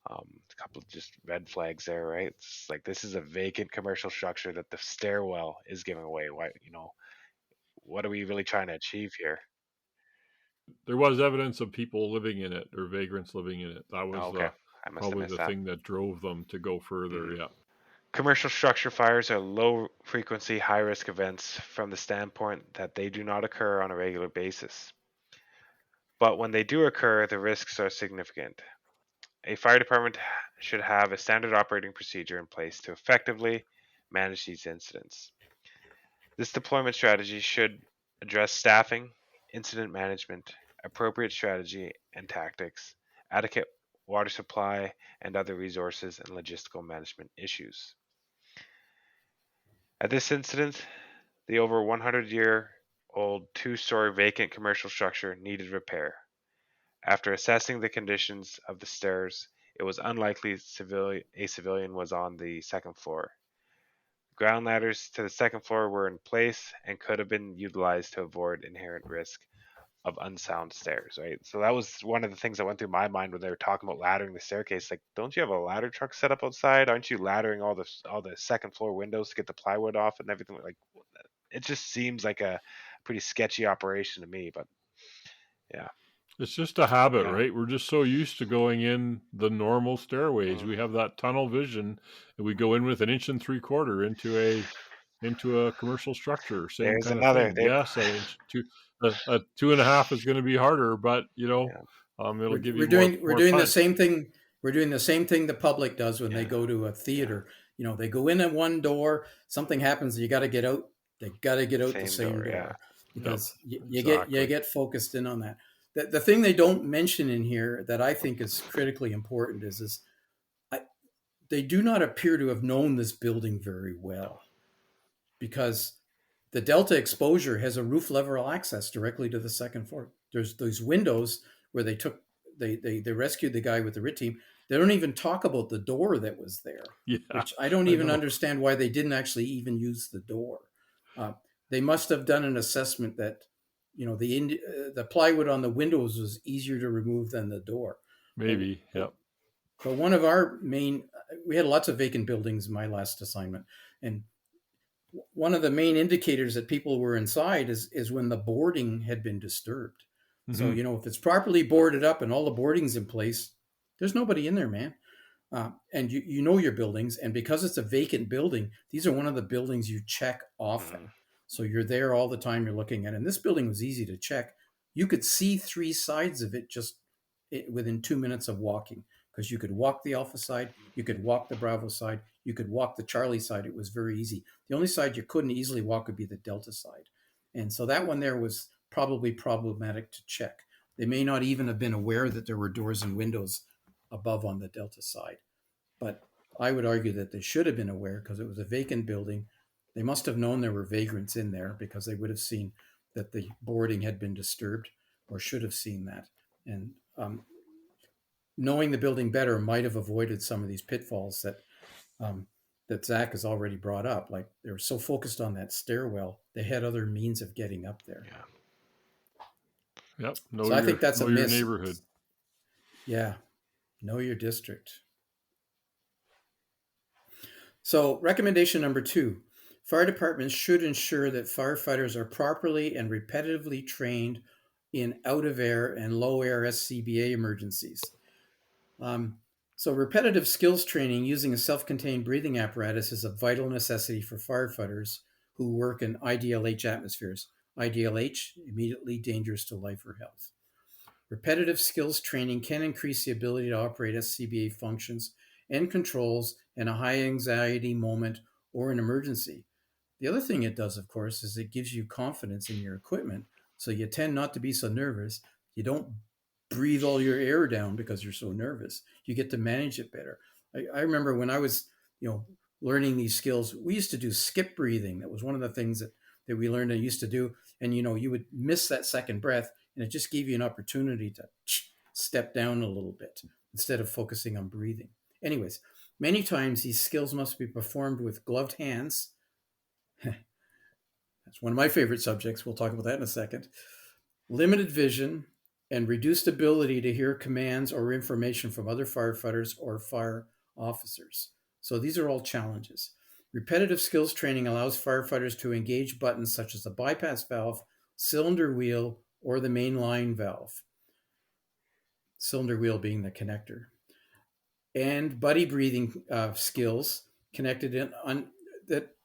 S3: A couple of just red flags there, right? It's like this is a vacant commercial structure that the stairwell is giving away. Why, what are we really trying to achieve here?
S2: There was evidence of people living in it or vagrants living in it. That was
S3: Okay, I must have
S2: probably
S3: missed
S2: the
S3: that.
S2: thing that drove them to go further. Yeah.
S3: Commercial structure fires are low frequency, high risk events from the standpoint that they do not occur on a regular basis. But when they do occur, the risks are significant. A fire department should have a standard operating procedure in place to effectively manage these incidents. This deployment strategy should address staffing, incident management, appropriate strategy and tactics, adequate water supply, and other resources and logistical management issues. At this incident, the over 100-year-old two-story vacant commercial structure needed repair. After assessing the conditions of the stairs, it was unlikely a civilian was on the second floor. Ground ladders to the second floor were in place and could have been utilized to avoid inherent risk of unsound stairs, right? So that was one of the things that went through my mind when they were talking about laddering the staircase. Like, don't you have a ladder truck set up outside? Aren't you laddering all the second floor windows to get the plywood off and everything? Like, it just seems like a pretty sketchy operation to me. But yeah,
S2: It's just a habit,
S3: yeah,
S2: right? We're just so used to going in the normal stairways.
S3: mm,
S2: We have that tunnel vision, and we go in with 1.75 inches into a commercial structure. Same
S3: there's
S2: kind of
S3: another.
S2: thing. Yes, an inch, a 2.5 is going to be harder, but
S3: Yeah,
S2: it'll give you
S4: We're
S2: more
S4: doing the
S2: punch.
S4: same thing. We're doing the same thing the public does when they
S3: yeah,
S4: go to a
S3: yeah.
S4: theater. They go in at one door, something happens, you got to get out. They got to get out the
S3: Same
S4: same
S3: door. Yeah,
S4: door
S2: Yep,
S4: because you
S2: exactly.
S4: get focused in on that. The thing they don't mention in here that I think is critically important is they do not appear to have known this building very well, because the Delta exposure has a roof level access directly to the second floor. There's those windows where they rescued the guy with the RIT team. They don't even talk about the door that was there,
S2: Yeah,
S4: which I don't
S2: I
S4: even
S2: know.
S4: understand why they didn't actually even use the door. Uh, they must have done an assessment that the plywood on the windows was easier to remove than the door. But,
S2: Maybe. Yep.
S4: but one of our main, we had lots of vacant buildings in my last assignment, and one of the main indicators that people were inside is when the boarding had been disturbed. So,
S2: Hmm.
S4: if it's properly boarded up and all the boarding's in place, there's nobody in there, man. And you know your buildings, and because it's a vacant building, these are one of the buildings you check often.
S3: mm,
S4: So you're there all the time. You're looking at it. And this building was easy to check. You could see three sides of it just within 2 minutes of walking, because you could walk the Alpha side, you could walk the Bravo side, you could walk the Charlie side. It was very easy. The only side you couldn't easily walk would be the Delta side, and so that one there was probably problematic to check. They may not even have been aware that there were doors and windows above on the Delta side, but I would argue that they should have been aware because it was a vacant building. They must have known there were vagrants in there because they would have seen that the boarding had been disturbed, or should have seen that. And knowing the building better might have avoided some of these pitfalls um, that Zach has already brought up. Like, they were so focused on that stairwell, they had other means of getting up there.
S3: yeah.
S2: Yep.
S4: So I think that's a
S2: Know your
S4: miss.
S2: neighborhood.
S4: Yeah, know your district. So, recommendation number 2: fire departments should ensure that firefighters are properly and repetitively trained in out of air and low air SCBA emergencies. So, repetitive skills training using a self contained breathing apparatus is a vital necessity for firefighters who work in IDLH atmospheres. IDLH, immediately dangerous to life or health. Repetitive skills training can increase the ability to operate SCBA functions and controls in a high anxiety moment or an emergency. The other thing it does, of course, is it gives you confidence in your equipment. So you tend not to be so nervous. You don't breathe all your air down because you're so nervous. You get to manage it better. I remember when I was, learning these skills, we used to do skip breathing. That was one of the things that we learned and used to do. And, you would miss that second breath, and it just gave you an opportunity to step down a little bit instead of focusing on breathing. Anyways, many times these skills must be performed with gloved hands. That's one of my favorite subjects. We'll talk about that in a second. Limited vision and reduced ability to hear commands or information from other firefighters or fire officers. So these are all challenges. Repetitive skills training allows firefighters to engage buttons such as the bypass valve, cylinder wheel, or the main line valve. Cylinder wheel being the connector. And buddy breathing skills connected in on that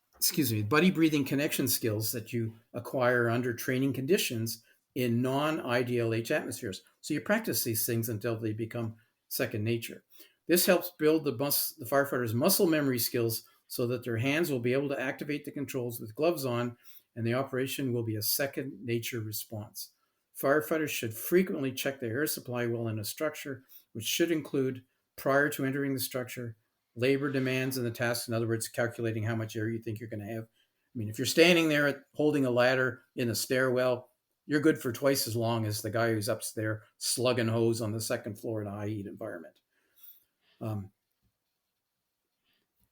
S4: buddy breathing connection skills that you acquire under training conditions in non-IDLH atmospheres. So you practice these things until they become second nature. This helps build the firefighters' muscle memory skills so that their hands will be able to activate the controls with gloves on, and the operation will be a second nature response. Firefighters should frequently check the air supply while in a structure, which should include, prior to entering the structure, labor demands in the task. In other words, calculating how much air you think you're going to have. I mean, if you're standing there holding a ladder in a stairwell, you're good for twice as long as the guy who's up there slugging hose on the second floor in a high heat environment.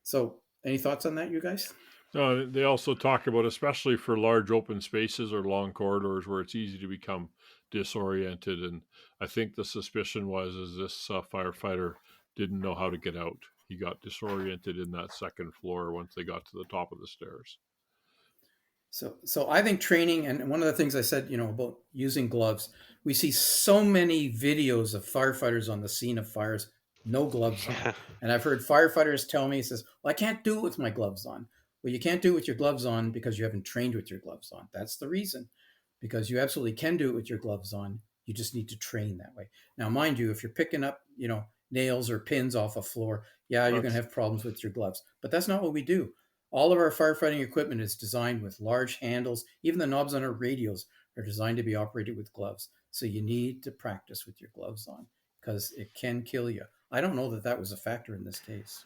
S4: So, any thoughts on that, you guys?
S2: They also talk about, especially for large open spaces or long corridors where it's easy to become disoriented. And I think the suspicion is this firefighter didn't know how to get out. He got disoriented in that second floor once they got to the top of the stairs.
S4: So I think training, and one of the things I said, about using gloves, we see so many videos of firefighters on the scene of fires, no gloves on. And I've heard firefighters tell me, says, well, I can't do it with my gloves on. Well, you can't do it with your gloves on because you haven't trained with your gloves on. That's the reason, because you absolutely can do it with your gloves on. You just need to train that way. Now, mind you, if you're picking up, nails or pins off a floor, you're going to have problems with your gloves. But that's not what we do. All of our firefighting equipment is designed with large handles. Even the knobs on our radios are designed to be operated with gloves. So you need to practice with your gloves on because it can kill you. I don't know that was a factor in this case.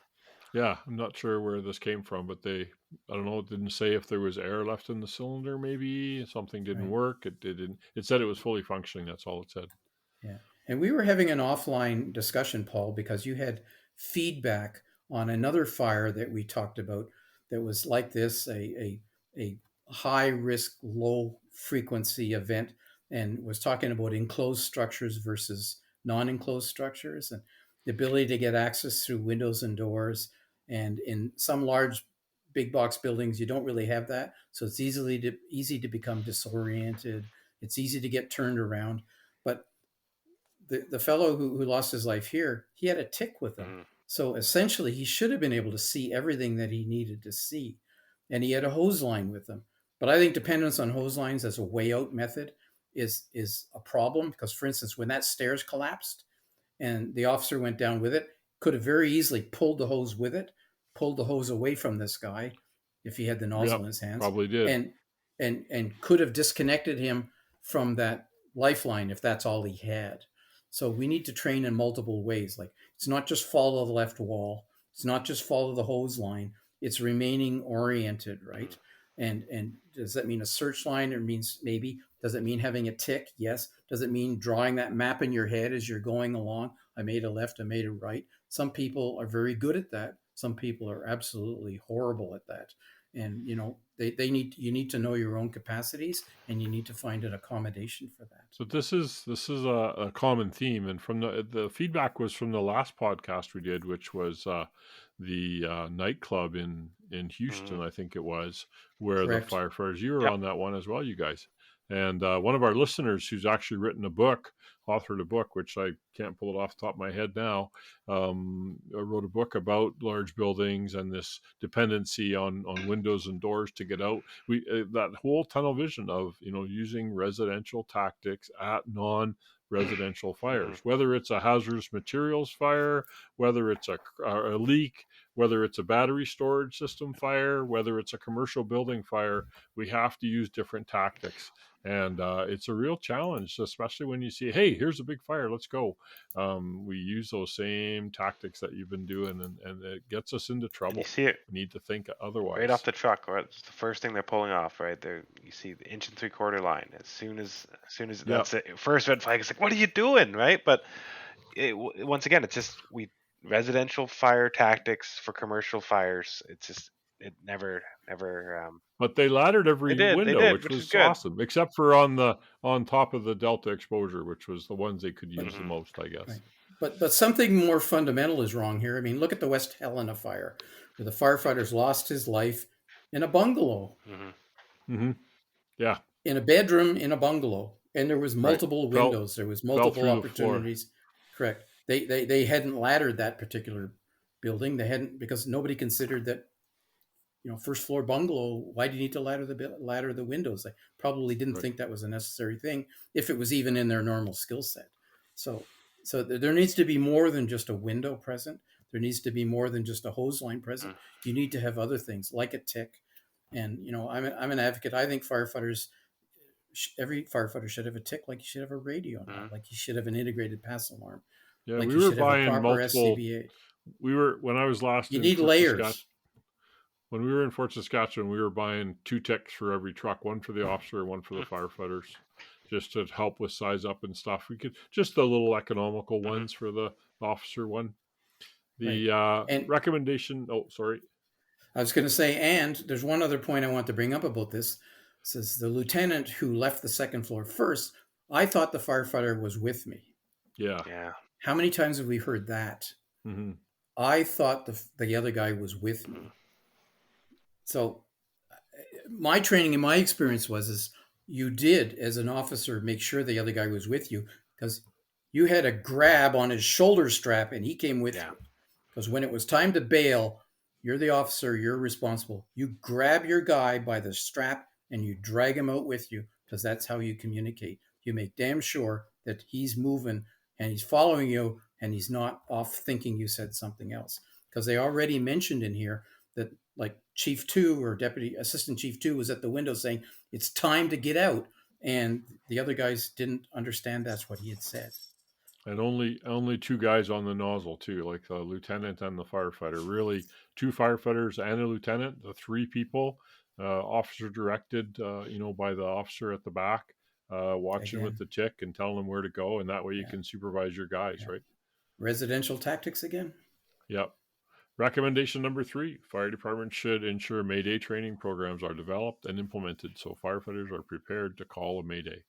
S2: Yeah, I'm not sure where this came from, but I don't know, it didn't say if there was air left in the cylinder, maybe something didn't work. It didn't. It said it was fully functioning. That's all it said.
S4: Yeah. And we were having an offline discussion, Paul, because you had feedback on another fire that we talked about that was like this, a high risk, low frequency event, and was talking about enclosed structures versus non-enclosed structures and the ability to get access through windows and doors. And in some large big box buildings, you don't really have that. So it's easy to become disoriented. It's easy to get turned around. But the fellow who lost his life here, he had a tick with him. So essentially, he should have been able to see everything that he needed to see. And he had a hose line with him. But I think dependence on hose lines as a way out method is a problem because, for instance, when that stairs collapsed and the officer went down with it, could have very easily pulled the hose with it, pulled the hose away from this guy if he had the nozzle in his hands.
S2: Probably did.
S4: And could have disconnected him from that lifeline if that's all he had. So we need to train in multiple ways. Like it's not just follow the left wall. It's not just follow the hose line. It's remaining oriented, right? And does that mean a search line? Or means maybe, does it mean having a tick? Yes. Does it mean drawing that map in your head as you're going along? I made a left, I made a right. Some people are very good at that. Some people are absolutely horrible at that. And you need to know your own capacities, and you need to find an accommodation for that.
S2: So this is a common theme, and from the feedback was from the last podcast we did, which was the nightclub in Houston, I think it was, where
S4: Correct.
S2: the firefighters. You were on that one as well, you guys. And one of our listeners who's actually written a book, authored a book, which I can't pull it off the top of my head now, wrote a book about large buildings and this dependency on windows and doors to get out. That whole tunnel vision of using residential tactics at non-residential fires, whether it's a hazardous materials fire, whether it's a leak, whether it's a battery storage system fire, whether it's a commercial building fire, we have to use different tactics. And it's a real challenge, especially when you see, hey, here's a big fire, let's go. We use those same tactics that you've been doing, and it gets us into trouble.
S3: You see it.
S2: We need to think otherwise.
S3: Right off the truck, right? It's the first thing they're pulling off, right there. You see the 1 3/4 line. As soon as that's it, first red flag, it's like, what are you doing, right? But once again, it's just residential fire tactics for commercial fires. It's just it never.
S2: But they laddered every window, which was awesome, except for on top of the Delta exposure, which was the ones they could use the most, I guess.
S4: Right. But something more fundamental is wrong here. I mean, look at the West Helena fire, where the firefighters lost his life in a bungalow.
S2: Yeah.
S4: In a bedroom in a bungalow, and there was multiple windows. There was multiple opportunities. Correct. They hadn't laddered that particular building. They hadn't, because nobody considered that. First floor bungalow, why do you need to ladder the windows? They probably didn't think that was a necessary thing, if it was even in their normal skill set. So there needs to be more than just a window present. There needs to be more than just a hose line present. You need to have other things like a tick. And I'm an advocate. I think every firefighter should have a tick, like you should have a radio, like you should have an integrated pass alarm.
S2: Yeah,
S4: like
S2: we were buying multiple.
S4: SCBA.
S2: When I was last.
S4: You need layers.
S2: When we were in Fort Saskatchewan, we were buying 2 ticks for every truck, one for the officer, one for the firefighters. just to help with size up and stuff. We could just the little economical
S3: Mhm.
S2: ones for the officer one.
S4: Right.
S2: The
S4: And
S2: recommendation. Oh, sorry.
S4: I was going to say, and there's one other point I want to bring up about this. It says the lieutenant who left the second floor first, I thought the firefighter was with me.
S2: Yeah.
S3: Yeah.
S4: How many times have we heard that?
S2: Mm-hmm.
S4: I thought the other guy was with
S3: Mhm.
S4: me. So my training and my experience was is you did as an officer make sure the other guy was with you because you had a grab on his shoulder strap and he came with
S3: Yeah.
S4: you. Because when it was time to bail, you're the officer, you're responsible. You grab your guy by the strap and you drag him out with you because that's how you communicate. You make damn sure that he's moving and he's following you and he's not off thinking you said something else. Because they already mentioned in here that like Chief 2 or Deputy Assistant Chief 2 was at the window saying, it's time to get out. And the other guys didn't understand that's what he had said.
S2: And only two guys on the nozzle too, like the lieutenant and the firefighter. Really, two firefighters and a lieutenant. The three people, officer directed, by the officer at the back, watching with
S4: Again,
S2: the tick and telling them where to go, and that way you
S4: yeah,
S2: can supervise your guys,
S4: yeah.
S2: right?
S4: Residential tactics again.
S2: Yep. Recommendation number 3: fire departments should ensure Mayday training programs are developed and implemented so firefighters are prepared to call a Mayday.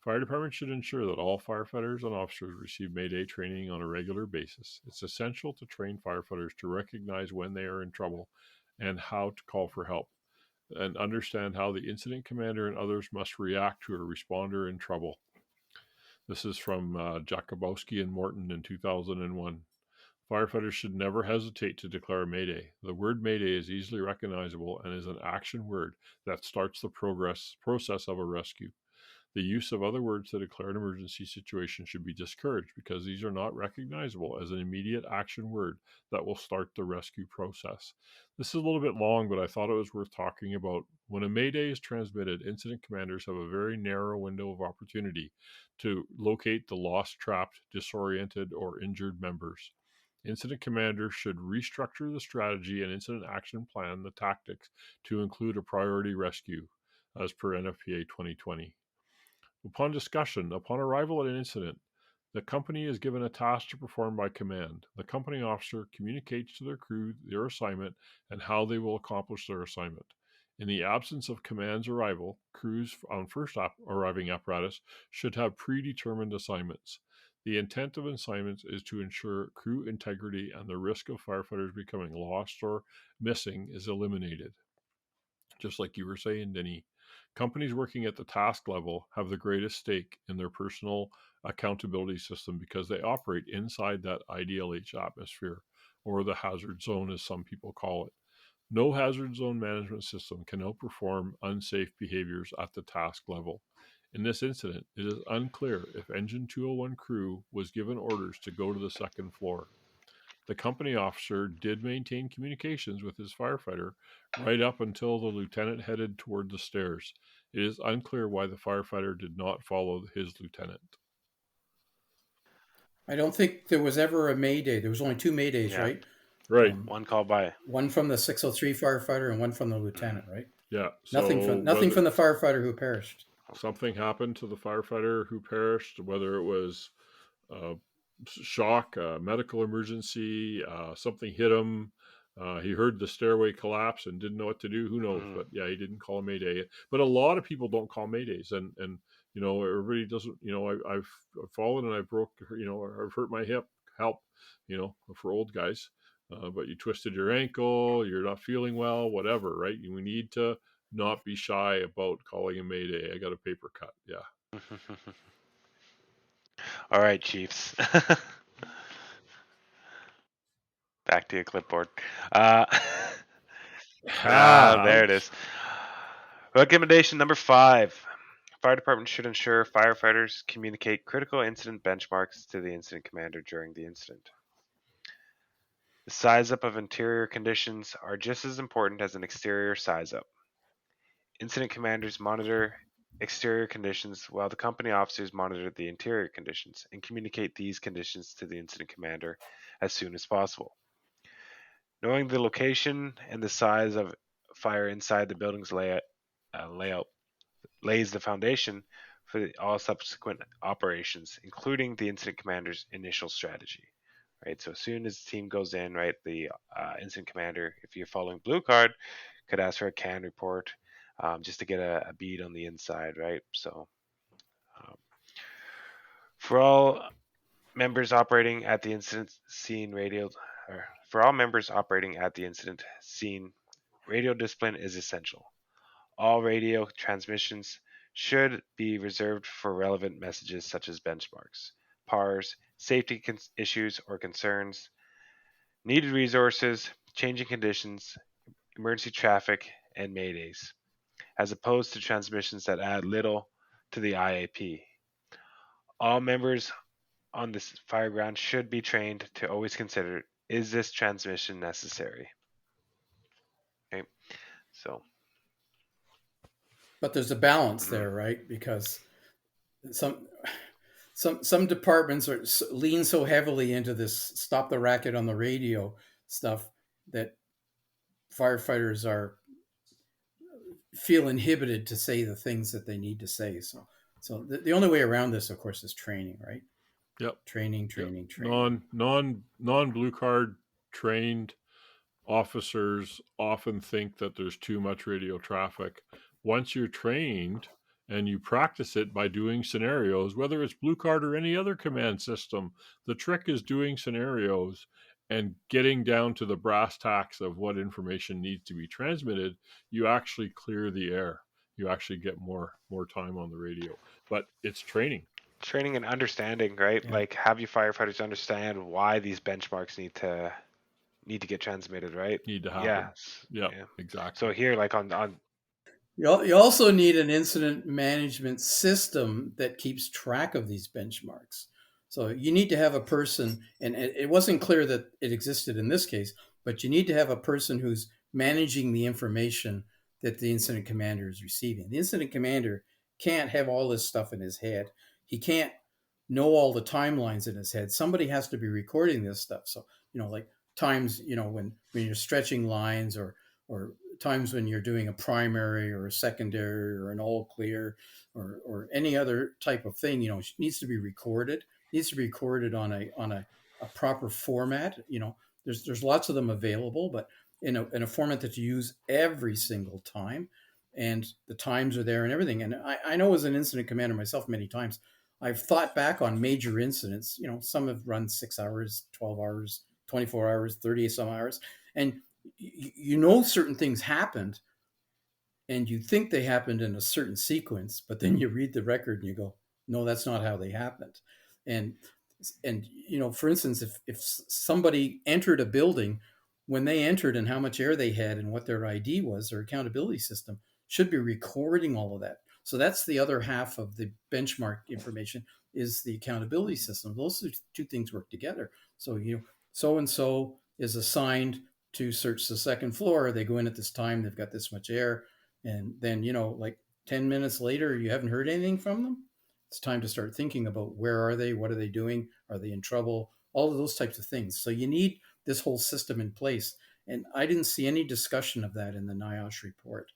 S2: Fire departments should ensure that all firefighters and officers receive Mayday training on a regular basis. It's essential to train firefighters to recognize when they are in trouble and how to call for help, and understand how the incident commander and others must react to a responder in trouble. This is from Jakubowski and Morton in 2001. Firefighters should never hesitate to declare a Mayday. The word Mayday is easily recognizable and is an action word that starts the process of a rescue. The use of other words to declare an emergency situation should be discouraged because these are not recognizable as an immediate action word that will start the rescue process. This is a little bit long, but I thought it was worth talking about. When a Mayday is transmitted, incident commanders have a very narrow window of opportunity to locate the lost, trapped, disoriented, or injured members. Incident commanders should restructure the strategy and incident action plan, the tactics, to include a priority rescue, as per NFPA 2020. Upon discussion, upon arrival at an incident, the company is given a task to perform by command. The company officer communicates to their crew their assignment and how they will accomplish their assignment. In the absence of command's arrival, crews on first arriving apparatus should have predetermined assignments. The intent of assignments is to ensure crew integrity and the risk of firefighters becoming lost or missing is eliminated. Just like you were saying, Denny, companies working at the task level have the greatest stake in their personal accountability system because they operate inside that IDLH atmosphere, or the hazard zone, as some people call it. No hazard zone management system can outperform unsafe behaviors at the task level. In this incident, it is unclear if Engine 201 crew was given orders to go to the second floor. The company officer did maintain communications with his firefighter right up until the lieutenant headed toward the stairs. It is unclear why the firefighter did not follow his lieutenant.
S4: I don't think there was ever a Mayday. There was only two Maydays,
S3: Yeah.
S4: right?
S2: Right.
S3: One call by.
S4: One from the 603 firefighter and one from the
S3: Mhm.
S4: lieutenant, right?
S2: Yeah.
S4: Nothing
S2: So
S4: from nothing
S2: whether
S4: from the firefighter who perished.
S2: something happened to the firefighter who perished, whether it was uh, shock, medical emergency, something hit him. He heard the stairway collapse and didn't know what to do. Who knows?
S3: Mhm.
S2: But yeah, he didn't call a mayday. But a lot of people don't call maydays, and everybody doesn't. I've fallen and I broke. Or I've hurt my hip. Help. For old guys. But you twisted your ankle. You're not feeling well. Whatever. Right? We need to not be shy about calling a mayday. I got a paper cut. Yeah.
S3: All right, Chiefs. Back to your clipboard. Uh, there it
S2: Ouch.
S3: is. Recommendation number 5. Fire department should ensure firefighters communicate critical incident benchmarks to the incident commander during the incident. The size up of interior conditions are just as important as an exterior size up. Incident commanders monitor exterior conditions while the company officers monitor the interior conditions and communicate these conditions to the incident commander as soon as possible. Knowing the location and the size of fire inside the building's layout lays the foundation for all subsequent operations, including the incident commander's initial strategy. Right. So as soon as the team goes in, right, the incident commander, if you're following blue card, could ask for a CAN report just to get a bead on the inside, right? So um, for all members operating at the incident scene, radio discipline is essential. All radio transmissions should be reserved for relevant messages such as benchmarks, PARs, safety issues or concerns, needed resources, changing conditions, emergency traffic, and Maydays, as opposed to transmissions that add little to the IAP. All members on this fireground should be trained to always consider, is this transmission necessary? Okay, so.
S4: But there's a balance
S3: Mhm.
S4: there, right? Because some departments lean so heavily into this stop the racket on the radio stuff that firefighters feel inhibited to say the things that they need to say. So the only way around this, of course, is training, right?
S2: Yep.
S4: Training.
S2: Non blue card trained officers often think that there's too much radio traffic. Once you're trained and you practice it by doing scenarios, whether it's blue card or any other command system, the trick is doing scenarios and getting down to the brass tacks of what information needs to be transmitted. You actually clear the air. You actually get more time on the radio. But it's training.
S3: Training and understanding, right?
S4: Yeah.
S3: Like have your firefighters understand why these benchmarks need to get transmitted, right?
S2: Need to happen.
S3: Yes.
S2: Yeah, exactly.
S3: So here, like on
S4: you also need an incident management system that keeps track of these benchmarks. So you need to have a person, and it wasn't clear that it existed in this case, but you need to have a person who's managing the information that the incident commander is receiving. The incident commander can't have all this stuff in his head. He can't know all the timelines in his head. Somebody has to be recording this stuff. So, like times, when you're stretching lines or times when you're doing a primary or a secondary or an all clear or any other type of thing, needs to be recorded. Needs to be recorded on a proper format. There's lots of them available, but in a format that you use every single time, and the times are there and everything. And I know as an incident commander myself, many times I've thought back on major incidents. Some have run 6 hours, 12 hours, 24 hours, 30 some hours, and certain things happened and you think they happened in a certain sequence, but then you read the record and you go, no, that's not how they happened. And for instance, if somebody entered a building, when they entered and how much air they had and what their ID was, their accountability system should be recording all of that. So that's the other half of the benchmark information, is the accountability system. Those two things work together. So so-and-so is assigned to search the second floor. They go in at this time, they've got this much air. And then, like 10 minutes later, you haven't heard anything from them. It's time to start thinking about where are they? What are they doing? Are they in trouble? All of those types of things. So you need this whole system in place. And I didn't see any discussion of that in the NIOSH report.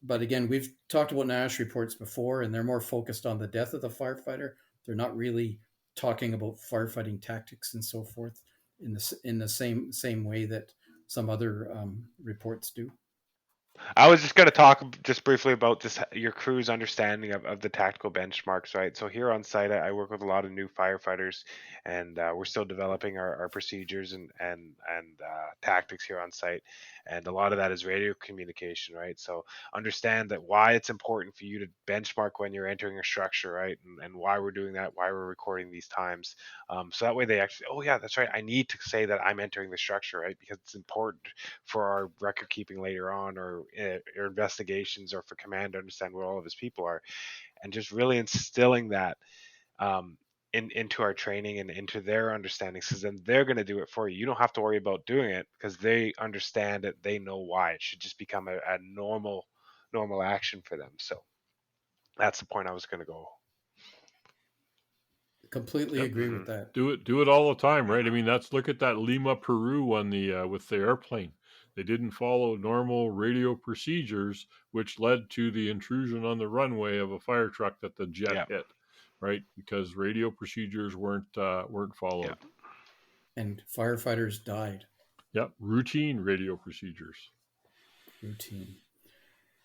S4: But again, we've talked about NIOSH reports before, and they're more focused on the death of the firefighter. They're not really talking about firefighting tactics and so forth in the same way that some other reports do.
S3: I was just going to talk just briefly about just your crew's understanding of the tactical benchmarks, right? So here on site, I work with a lot of new firefighters, and we're still developing our procedures and tactics here on site. And a lot of that is radio communication, right? So understand that why it's important for you to benchmark when you're entering a structure, right? And why we're doing that, why we're recording these times. So that way they actually, oh yeah, that's right. I need to say that I'm entering the structure, right? Because it's important for our record keeping later on, or investigations, or for command to understand where all of his people are, and just really instilling that into our training and into their understandings, because then they're going to do it for you. You don't have to worry about doing it because they understand it. They know why. It should just become a normal action for them. So that's the point I was going to go.
S4: Completely agree with that.
S2: Do it all the time, right? I mean, look at that Lima, Peru one, the with the airplane. They didn't follow normal radio procedures, which led to the intrusion on the runway of a fire truck that the jet
S3: Yeah.
S2: hit, right? Because radio procedures weren't followed.
S3: Yeah.
S4: And firefighters died.
S2: Yep, routine radio procedures.
S4: Routine.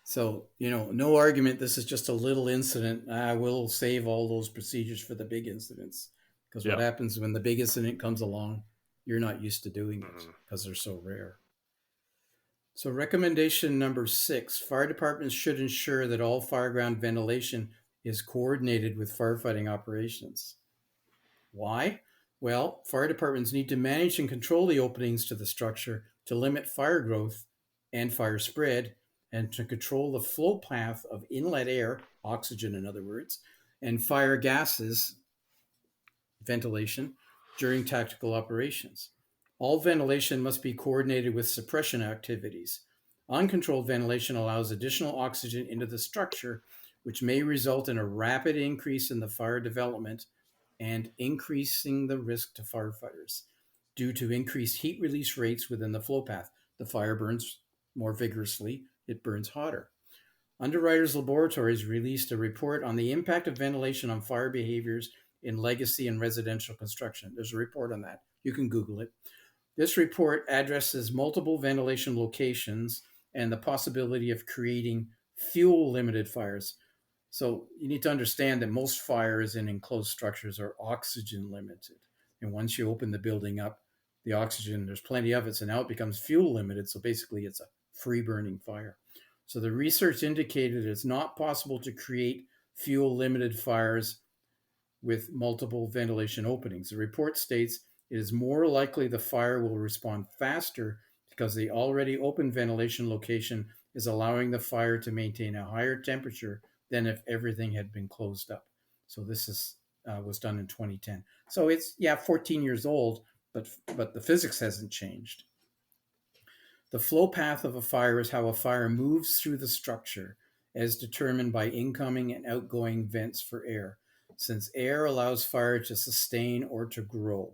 S4: So, no argument. This is just a little incident. I will save all those procedures for the big incidents. Because what happens when the big incident comes along, you're not used to doing it because they're so rare. So recommendation number 6, fire departments should ensure that all fireground ventilation is coordinated with firefighting operations. Why? Well, fire departments need to manage and control the openings to the structure to limit fire growth and fire spread, and to control the flow path of inlet air, oxygen in other words, and fire gases, ventilation, during tactical operations. All ventilation must be coordinated with suppression activities. Uncontrolled ventilation allows additional oxygen into the structure, which may result in a rapid increase in the fire development and increasing the risk to firefighters due to increased heat release rates within the flow path. The fire burns more vigorously, it burns hotter. Underwriters Laboratories released a report on the impact of ventilation on fire behaviors in legacy and residential construction. There's a report on that. You can Google it. This report addresses multiple ventilation locations and the possibility of creating fuel-limited fires. So you need to understand that most fires in enclosed structures are oxygen limited. And once you open the building up, the oxygen, there's plenty of it, so now it becomes fuel limited. So basically it's a free burning fire. So the research indicated it's not possible to create fuel limited fires with multiple ventilation openings. The report states it is more likely the fire will respond faster because the already open ventilation location is allowing the fire to maintain a higher temperature than if everything had been closed up. So this was done in 2010. So it's 14 years old, but the physics hasn't changed. The flow path of a fire is how a fire moves through the structure, as determined by incoming and outgoing vents for air, since air allows fire to sustain or to grow.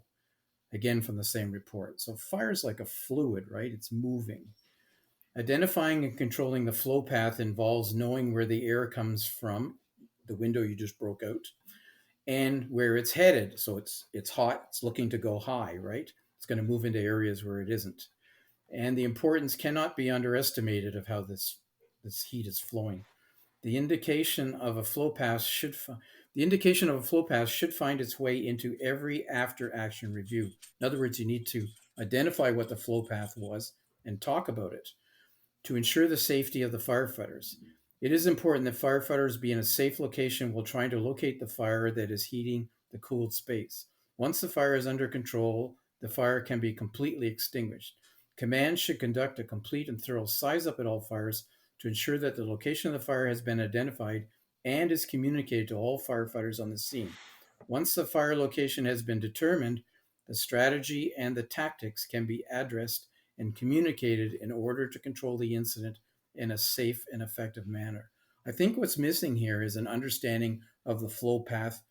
S4: Again, from the same report. So fire is like a fluid, right? It's moving. Identifying and controlling the flow path involves knowing where the air comes from, the window you just broke out, and where it's headed. So it's hot, it's looking to go high, right? It's going to move into areas where it isn't. And the importance cannot be underestimated of how this heat is flowing. The indication of a flow path should find its way into every after-action review. In other words, you need to identify what the flow path was and talk about it to ensure the safety of the firefighters. It is important that firefighters be in a safe location while trying to locate the fire that is heating the cooled space. Once the fire is under control, the fire can be completely extinguished. Command should conduct a complete and thorough size-up at all fires to ensure that the location of the fire has been identified and is communicated to all firefighters on the scene. Once the fire location has been determined, the strategy and the tactics can be addressed and communicated in order to control the incident in a safe and effective manner. I think what's missing here is an understanding of the flow path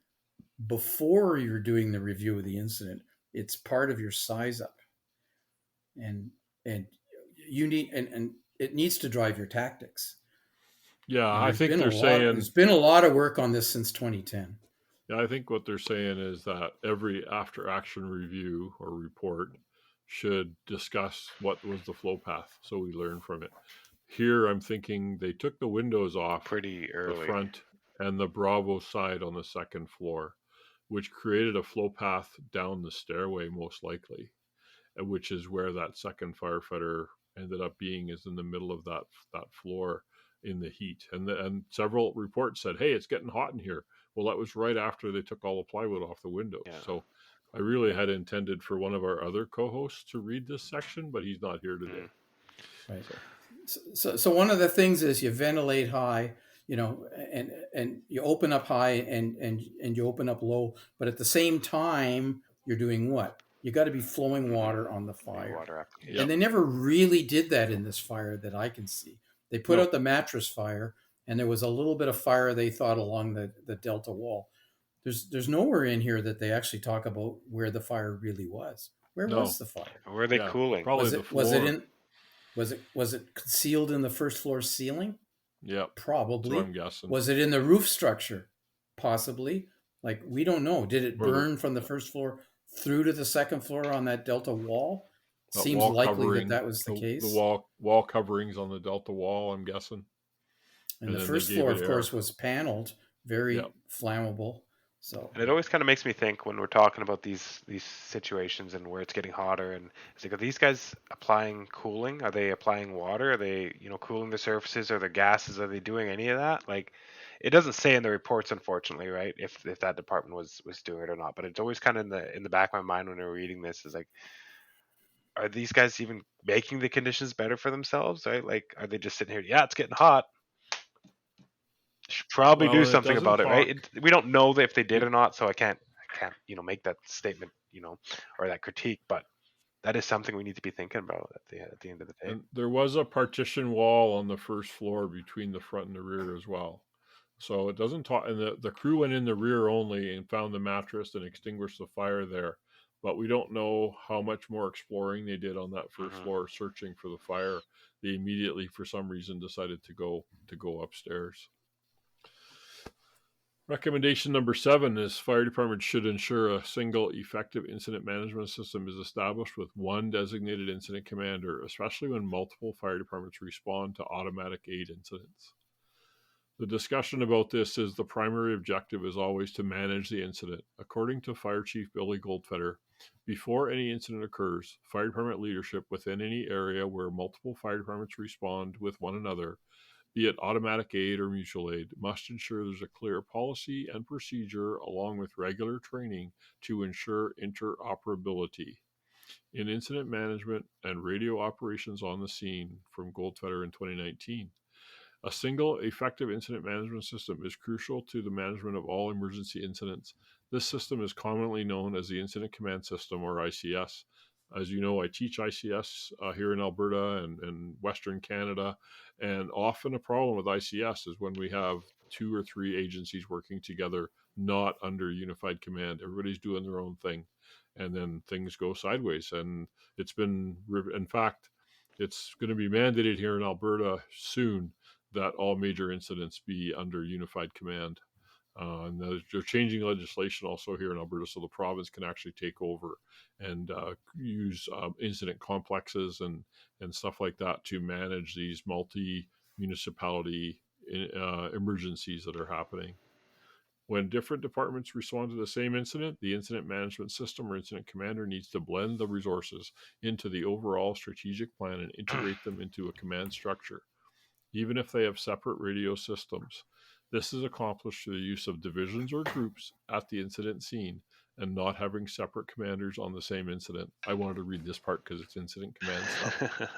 S4: before you're doing the review of the incident. It's part of your size-up. And you need and it needs to drive your tactics.
S2: Yeah, I think they're saying
S4: there's been a lot of work on this since 2010.
S2: Yeah, I think what they're saying is that every after-action review or report should discuss what was the flow path, so we learn from it. Here, I'm thinking they took the windows off
S3: pretty early,
S2: the front and the Bravo side on the second floor, which created a flow path down the stairway, most likely, which is where that second firefighter ended up being, is in the middle of that floor in the heat. And several reports said, hey, it's getting hot in here. Well, that was right after they took all the plywood off the windows. Yeah. So I really had intended for one of our other co-hosts to read this section, but he's not here today.
S4: Right. So one of the things is you ventilate high, and you open up high and you open up low, but at the same time, you're doing what? You got to be flowing water on the fire.
S3: Water application.
S4: And they never really did that in this fire that I can see. They put out the mattress fire, and there was a little bit of fire they thought along the delta wall. There's nowhere in here that they actually talk about where the fire really was. Where was the fire?
S3: Were they cooling?
S2: Probably
S4: was it in? Was it concealed in the first floor ceiling?
S2: Yep, that's what I'm
S4: Probably.
S2: guessing.
S4: Was it in the roof structure? Possibly. Like, we don't know. Did it
S2: Or
S4: burn from the first floor through to the second floor on that Delta wall?
S2: the
S4: Seems
S2: wall
S4: likely that
S2: covering,
S4: that was the
S2: the
S4: case.
S2: wall coverings on the Delta wall, I'm guessing,
S4: And
S2: and
S4: the
S2: then they
S4: first
S2: gave
S4: floor,
S2: it
S4: of
S2: air.
S4: course, was paneled,
S2: Yep.
S4: very flammable. So,
S3: And it always kind of makes me think when we're talking about these situations and where it's getting hotter, and it's like, are these guys applying cooling? Are they applying water? Are they, cooling the surfaces? Are there gases? Are they doing any of that? Like, it doesn't say in the reports, unfortunately, right? If that department was doing it or not. But it's always kind of in the back of my mind when we're reading this is like, are these guys even making the conditions better for themselves? Right? Like, are they just sitting here? Yeah, it's getting hot. Should probably
S2: Well,
S3: do
S2: and it
S3: something
S2: doesn't
S3: about it, right?
S2: talk.
S3: We don't know if they did
S2: It,
S3: or not, so I can't make that statement, or that critique. But that is something we need to be thinking about at the end of the day.
S2: and there was a partition wall on the first floor between the front and the rear as well. So it doesn't talk. And the crew went in the rear only and found the mattress and extinguished the fire there. But we don't know how much more exploring they did on that first
S3: Hmm.
S2: floor, searching for the fire. They immediately, for some reason, decided to go upstairs. Recommendation number 7 is fire departments should ensure a single effective incident management system is established with one designated incident commander, especially when multiple fire departments respond to automatic aid incidents. The discussion about this is the primary objective is always to manage the incident. According to Fire Chief Billy Goldfeder, before any incident occurs, fire department leadership within any area where multiple fire departments respond with one another, be it automatic aid or mutual aid, must ensure there's a clear policy and procedure along with regular training to ensure interoperability. In incident management and radio operations on the scene from Goldfeder in 2019, a single effective incident management system is crucial to the management of all emergency incidents. This system is commonly known as the Incident Command System, or ICS. As you know, I teach ICS here in Alberta and Western Canada, and often a problem with ICS is when we have 2 or 3 agencies working together, not under unified command. Everybody's doing their own thing, and then things go sideways. And in fact, it's going to be mandated here in Alberta soon that all major incidents be under unified command. And they're changing legislation also here in Alberta so the province can actually take over and use incident complexes and stuff like that to manage these multi municipality emergencies that are happening. When different departments respond to the same incident, the incident management system or incident commander needs to blend the resources into the overall strategic plan and integrate them into a command structure even if they have separate radio systems. This is accomplished through the use of divisions or groups at the incident scene and not having separate commanders on the same incident. I wanted to read this part because it's incident command stuff.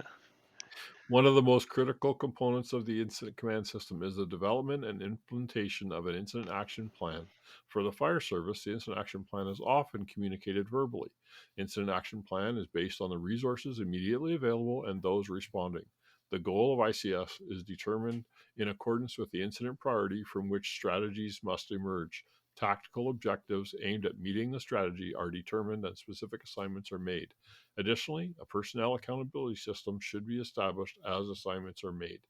S2: One of the most critical components of the incident command system is the development and implementation of an incident action plan. For the fire service, the incident action plan is often communicated verbally. Incident action plan is based on the resources immediately available and those responding. The goal of ICS is determined in accordance with the incident priority from which strategies must emerge. Tactical objectives aimed at meeting the strategy are determined and specific assignments are made. Additionally, a personnel accountability system should be established as assignments are made.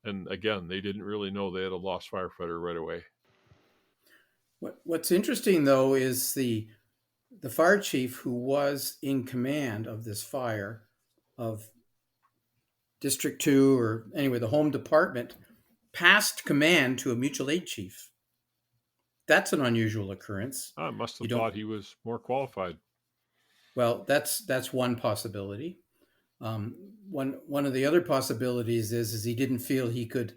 S2: And again, they didn't really know they had a lost firefighter right away.
S4: what's interesting though is the fire chief who was in command of this fire of District 2, or anyway, the home department, passed command to a mutual aid chief. That's an unusual occurrence.
S2: I must
S4: You
S2: have
S4: don't.
S2: thought he was more qualified.
S4: Well, that's one possibility. One of the other possibilities is he didn't feel he could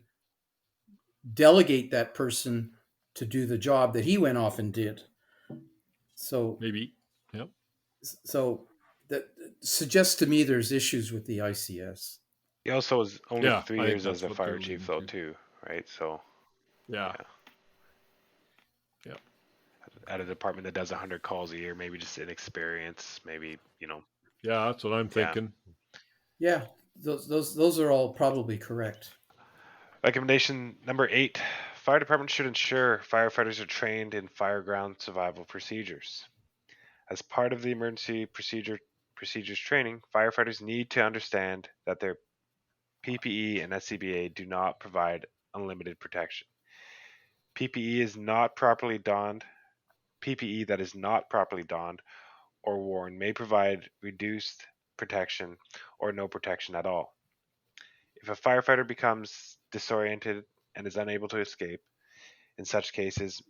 S4: delegate that person to do the job that he went off and did. So
S2: Maybe. Yep.
S4: so that suggests to me there's issues with the ICS.
S3: He also was only
S2: Yeah,
S3: 3 years
S2: I think
S3: as
S2: that's
S3: a
S2: what they're
S3: fire chief,
S2: leading
S3: though,
S2: to.
S3: too, right? So,
S2: Yeah.
S3: yeah,
S2: Yeah.
S3: at a department that does 100 calls a year, maybe just inexperience, maybe,
S2: Yeah, that's what I'm
S3: yeah.
S2: thinking.
S4: Yeah, those are all probably correct.
S3: Recommendation number 8: fire departments should ensure firefighters are trained in fireground survival procedures. As part of the emergency procedures training, firefighters need to understand that their PPE and SCBA do not provide unlimited protection. PPE is not properly donned. PPE that is not properly donned or worn may provide reduced protection or no protection at all. If a firefighter becomes disoriented and is unable to escape, in such cases,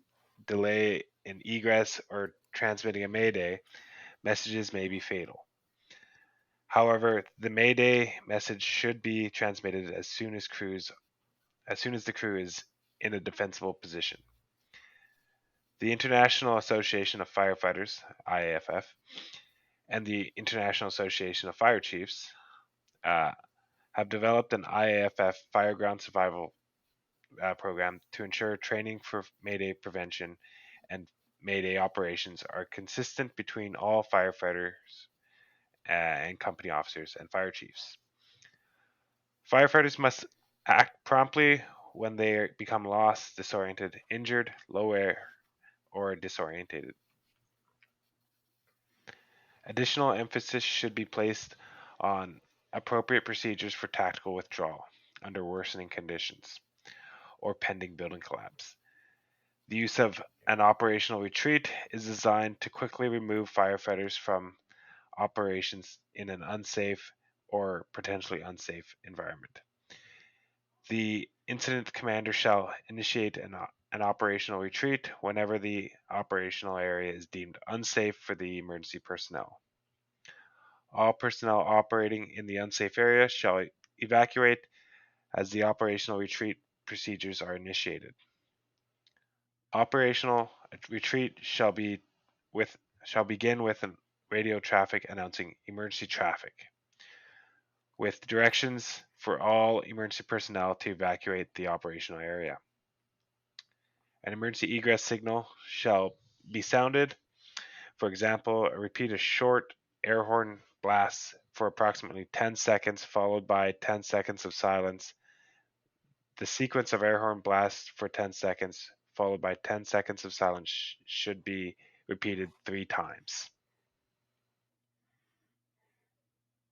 S3: delay in egress or transmitting a Mayday messages may be fatal. However, the Mayday message should be transmitted as soon as the crew is in a defensible position. The International Association of Firefighters, IAFF, and the International Association of Fire Chiefs have developed an IAFF fireground survival program to ensure training for Mayday prevention and Mayday operations are consistent between all firefighters and company officers and fire chiefs. Firefighters must act promptly when they become lost, disoriented, injured, low air, or disorientated. Additional emphasis should be placed on appropriate procedures for tactical withdrawal under worsening conditions or pending building collapse. The use of an operational retreat is designed to quickly remove firefighters from operations in an unsafe or potentially unsafe environment. The incident commander shall initiate an operational retreat whenever the operational area is deemed unsafe for the emergency personnel. All personnel operating in the unsafe area shall evacuate as the operational retreat procedures are initiated. Operational retreat shall begin with a radio traffic announcing emergency traffic, with directions for all emergency personnel to evacuate the operational area. An emergency egress signal shall be sounded. For example, repeat a short air horn blast for approximately 10 seconds, followed by 10 seconds of silence. The sequence of air horn blasts for 10 seconds, followed by 10 seconds of silence, should be repeated 3 times.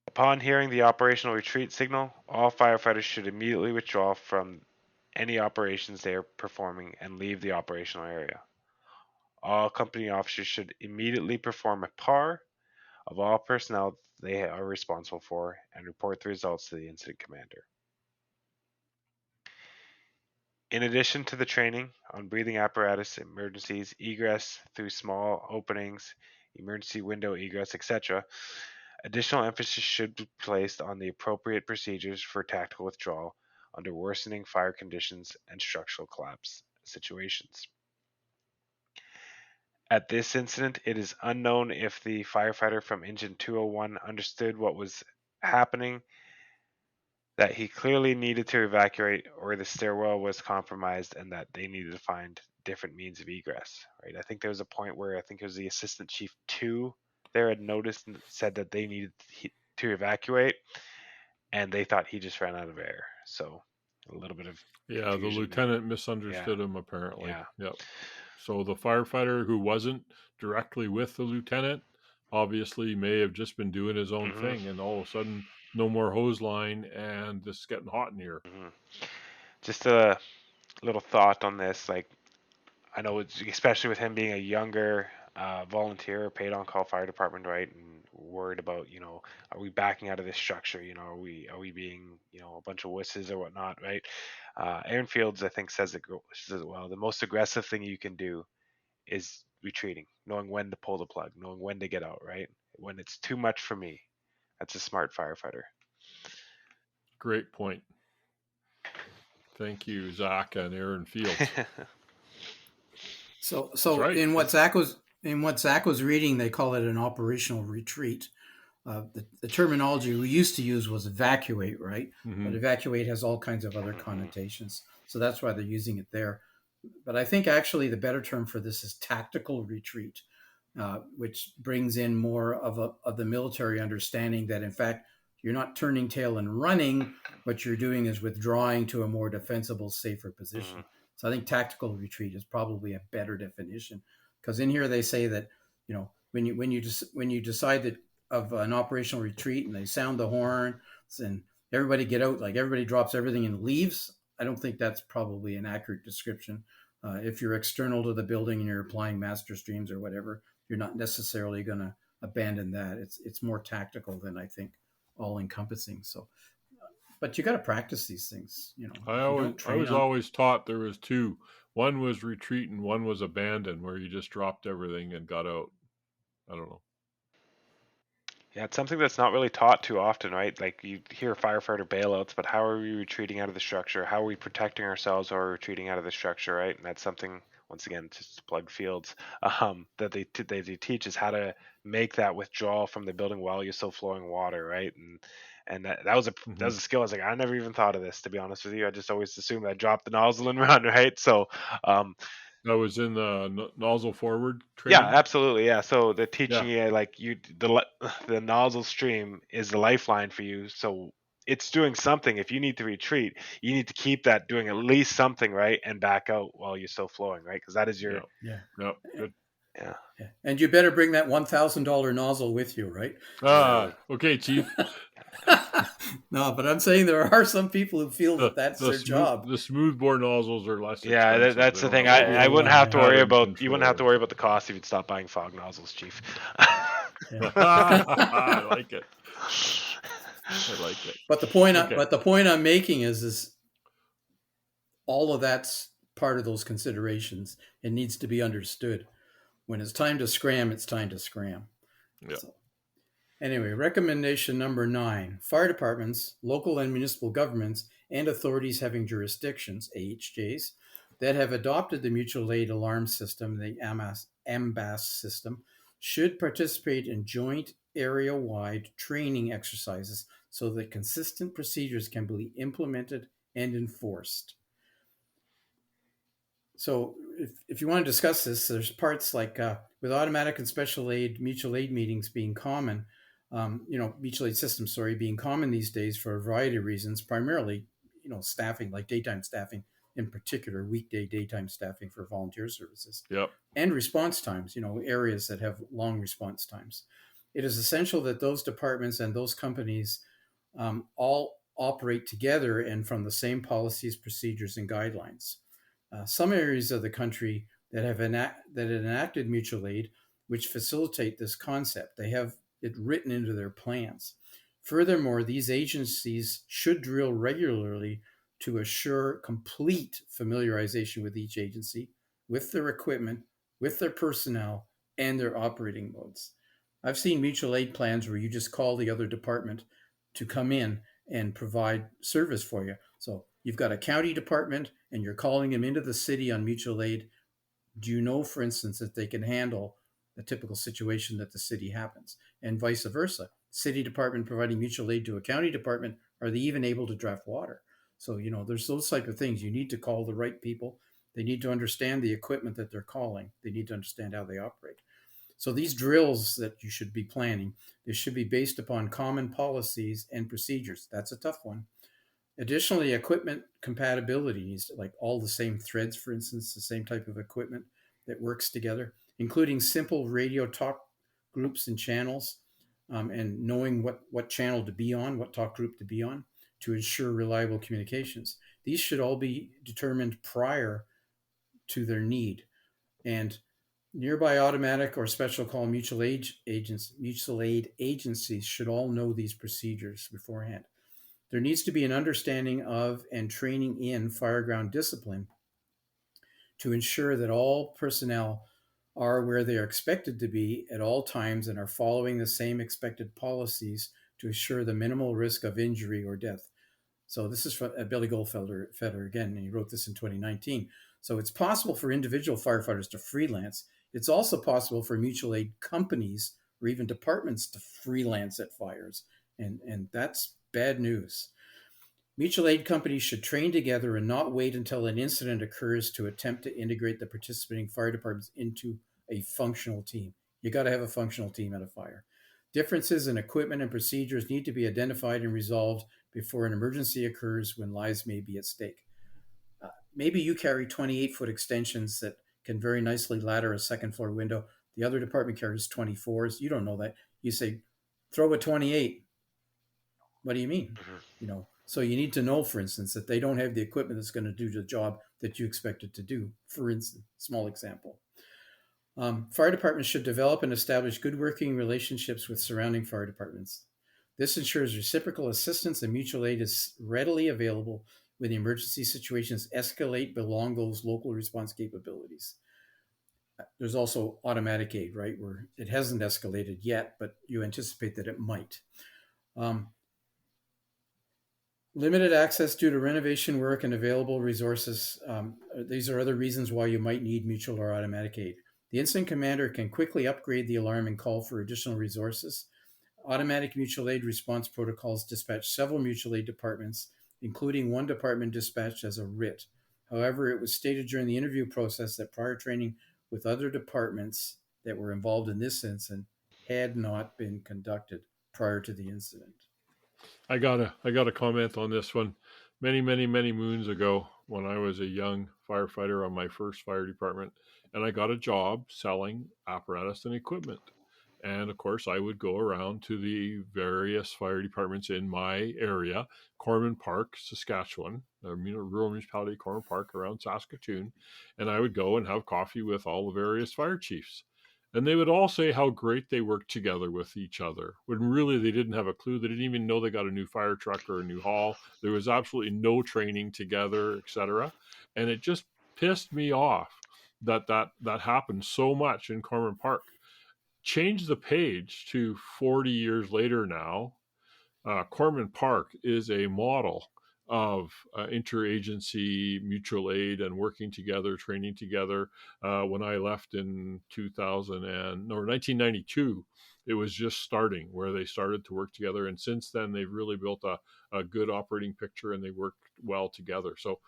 S3: Upon hearing the operational retreat signal, all firefighters should immediately withdraw from any operations they are performing and leave the operational area. All company officers should immediately perform a PAR of all personnel they are responsible for and report the results to the incident commander. In addition to the training on breathing apparatus, emergencies, egress through small openings, emergency window egress, etc., additional emphasis should be placed on the appropriate procedures for tactical withdrawal under worsening fire conditions and structural collapse situations. At this incident, it is unknown if the firefighter from engine 201 understood what was happening, that he clearly needed to evacuate, or the stairwell was compromised and that they needed to find different means of egress. Right? I think there was a point where I think it was the assistant chief 2 there had noticed and said that they needed to evacuate, and they thought he just ran out of air. So a little bit of
S2: the lieutenant misunderstood him apparently.
S3: Yeah.
S2: Yep. So the firefighter who wasn't directly with the lieutenant obviously may have just been doing his own thing, and all of a sudden no more hose line and this is getting hot in here.
S3: Just a little thought on this, like I know it's, especially with him being a younger volunteer, paid on call fire department, right, and worried about, are we backing out of this structure, are we being, a bunch of wusses or whatnot, right? Aaron Fields, I think, says it well. The most aggressive thing you can do is retreating, knowing when to pull the plug, knowing when to get out, right? When it's too much for me, that's a smart firefighter.
S2: Great point. Thank you, Zach and Aaron Fields.
S4: So
S2: right.
S4: in what Zach was reading, they call it an operational retreat. The terminology we used to use was evacuate, right?
S2: Mm-hmm.
S4: But evacuate has all kinds of other connotations, so that's why they're using it there. But I think actually the better term for this is tactical retreat, which brings in more of the military understanding that in fact you're not turning tail and running. What you're doing is withdrawing to a more defensible, safer position. So I think tactical retreat is probably a better definition, because in here they say that when you decide that of an operational retreat and they sound the horn and everybody get out, like everybody drops everything and leaves. I don't think that's probably an accurate description. If you're external to the building and you're applying master streams or whatever, you're not necessarily going to abandon that. It's more tactical than I think all encompassing. So, but you got to practice these things. You know,
S2: I was always taught there was two. One was retreat and one was abandon, where you just dropped everything and got out. I don't know.
S3: Yeah, it's something that's not really taught too often, right? Like you hear firefighter bailouts, but how are we retreating out of the structure? How are we protecting ourselves or retreating out of the structure, right? And that's something, once again, just to plug fields, that they teach is how to make that withdrawal from the building while you're still flowing water, right? And that was a skill. I was like, I never even thought of this, to be honest with you. I just always assumed I'd drop the nozzle and run, right? So
S2: that was in the nozzle forward
S3: yeah,
S2: training.
S3: absolutely. Yeah. So they're teaching you like the nozzle stream is the lifeline for you. So it's doing something. If you need to retreat, you need to keep that doing at least something, right? And back out while you're still flowing, right? Because that is your
S2: Good.
S3: Yeah.
S4: And you better bring that $1,000 nozzle with you, right?
S2: Okay, Chief.
S4: No, but I'm saying there are some people who feel that that's their job.
S2: The smoothbore nozzles are less
S3: Yeah,
S2: expensive.
S3: that's the thing.
S2: I
S3: I wouldn't have to worry about you wouldn't have to
S2: control.
S3: worry about the cost if you'd stop buying fog nozzles, Chief.
S2: I like it. I like it.
S4: But the point I'm making is all of that's part of those considerations. It needs to be understood. When it's time to scram, it's time to scram.
S2: Yeah.
S4: So, anyway, recommendation number 9: fire departments, local and municipal governments, and authorities having jurisdictions (AHJs) that have adopted the mutual aid alarm system, the AMBAS system, should participate in joint area-wide training exercises so that consistent procedures can be implemented and enforced. So if you want to discuss this, there's parts like with automatic and special aid, mutual aid meetings being common, mutual aid systems, being common these days for a variety of reasons, primarily, staffing, like daytime staffing, in particular, weekday daytime staffing for volunteer services.
S2: Yep.
S4: And response times, areas that have long response times. It is essential that those departments and those companies all operate together and from the same policies, procedures, and guidelines. Some areas of the country that have enacted mutual aid, which facilitate this concept, they have it written into their plans. Furthermore, these agencies should drill regularly to assure complete familiarization with each agency, with their equipment, with their personnel, and their operating modes. I've seen mutual aid plans where you just call the other department to come in and provide service for you. So you've got a county department and you're calling them into the city on mutual aid. Do you know, for instance, that they can handle a typical situation that the city happens, and vice versa? City department providing mutual aid to a county department, are they even able to draft water? So, there's those type of things. You need to call the right people. They need to understand the equipment that they're calling. They need to understand how they operate. So these drills that you should be planning, they should be based upon common policies and procedures. That's a tough one. Additionally, equipment compatibility needs to, like all the same threads, for instance, the same type of equipment that works together, including simple radio talk groups and channels, and knowing what channel to be on, what talk group to be on, to ensure reliable communications. These should all be determined prior to their need. And nearby automatic or special call mutual aid agencies should all know these procedures beforehand. There needs to be an understanding of and training in fireground discipline to ensure that all personnel are where they are expected to be at all times and are following the same expected policies to assure the minimal risk of injury or death. So this is from Billy Goldfelder again, and he wrote this in 2019. So it's possible for individual firefighters to freelance. It's also possible for mutual aid companies or even departments to freelance at fires. And that's bad news. Mutual aid companies should train together and not wait until an incident occurs to attempt to integrate the participating fire departments into a functional team. You got to have a functional team at a fire. Differences in equipment and procedures need to be identified and resolved before an emergency occurs when lives may be at stake. Maybe you carry 28-foot extensions that can very nicely ladder a second floor window. The other department carries 24s. You don't know that. You say, throw a 28. What do you mean?
S3: Mhm.
S4: So you need to know, for instance, that they don't have the equipment that's going to do the job that you expect it to do. For instance, small example. Fire departments should develop and establish good working relationships with surrounding fire departments. This ensures reciprocal assistance and mutual aid is readily available when the emergency situations escalate beyond those local response capabilities. There's also automatic aid, right, where it hasn't escalated yet, but you anticipate that it might. Um, Limited access due to renovation work and available resources. These are other reasons why you might need mutual or automatic aid. The incident commander can quickly upgrade the alarm and call for additional resources. Automatic mutual aid response protocols dispatch several mutual aid departments, including one department dispatched as a RIT. However, it was stated during the interview process that prior training with other departments that were involved in this incident had not been conducted prior to the incident.
S2: I gotta comment on this one. Many moons ago, when I was a young firefighter on my first fire department, and I got a job selling apparatus and equipment. And of course, I would go around to the various fire departments in my area, Corman Park, Saskatchewan, rural municipality, Corman Park, around Saskatoon, and I would go and have coffee with all the various fire chiefs. And they would all say how great they worked together with each other, when really they didn't have a clue. They didn't even know they got a new fire truck or a new haul. There was absolutely no training together, etc. And it just pissed me off that happened so much in Corman Park. Change the page to 40 years later now. Corman Park is a model of interagency mutual aid and working together, training together. When I left in 1992, it was just starting where they started to work together. And since then, they've really built a good operating picture and they work well together. So,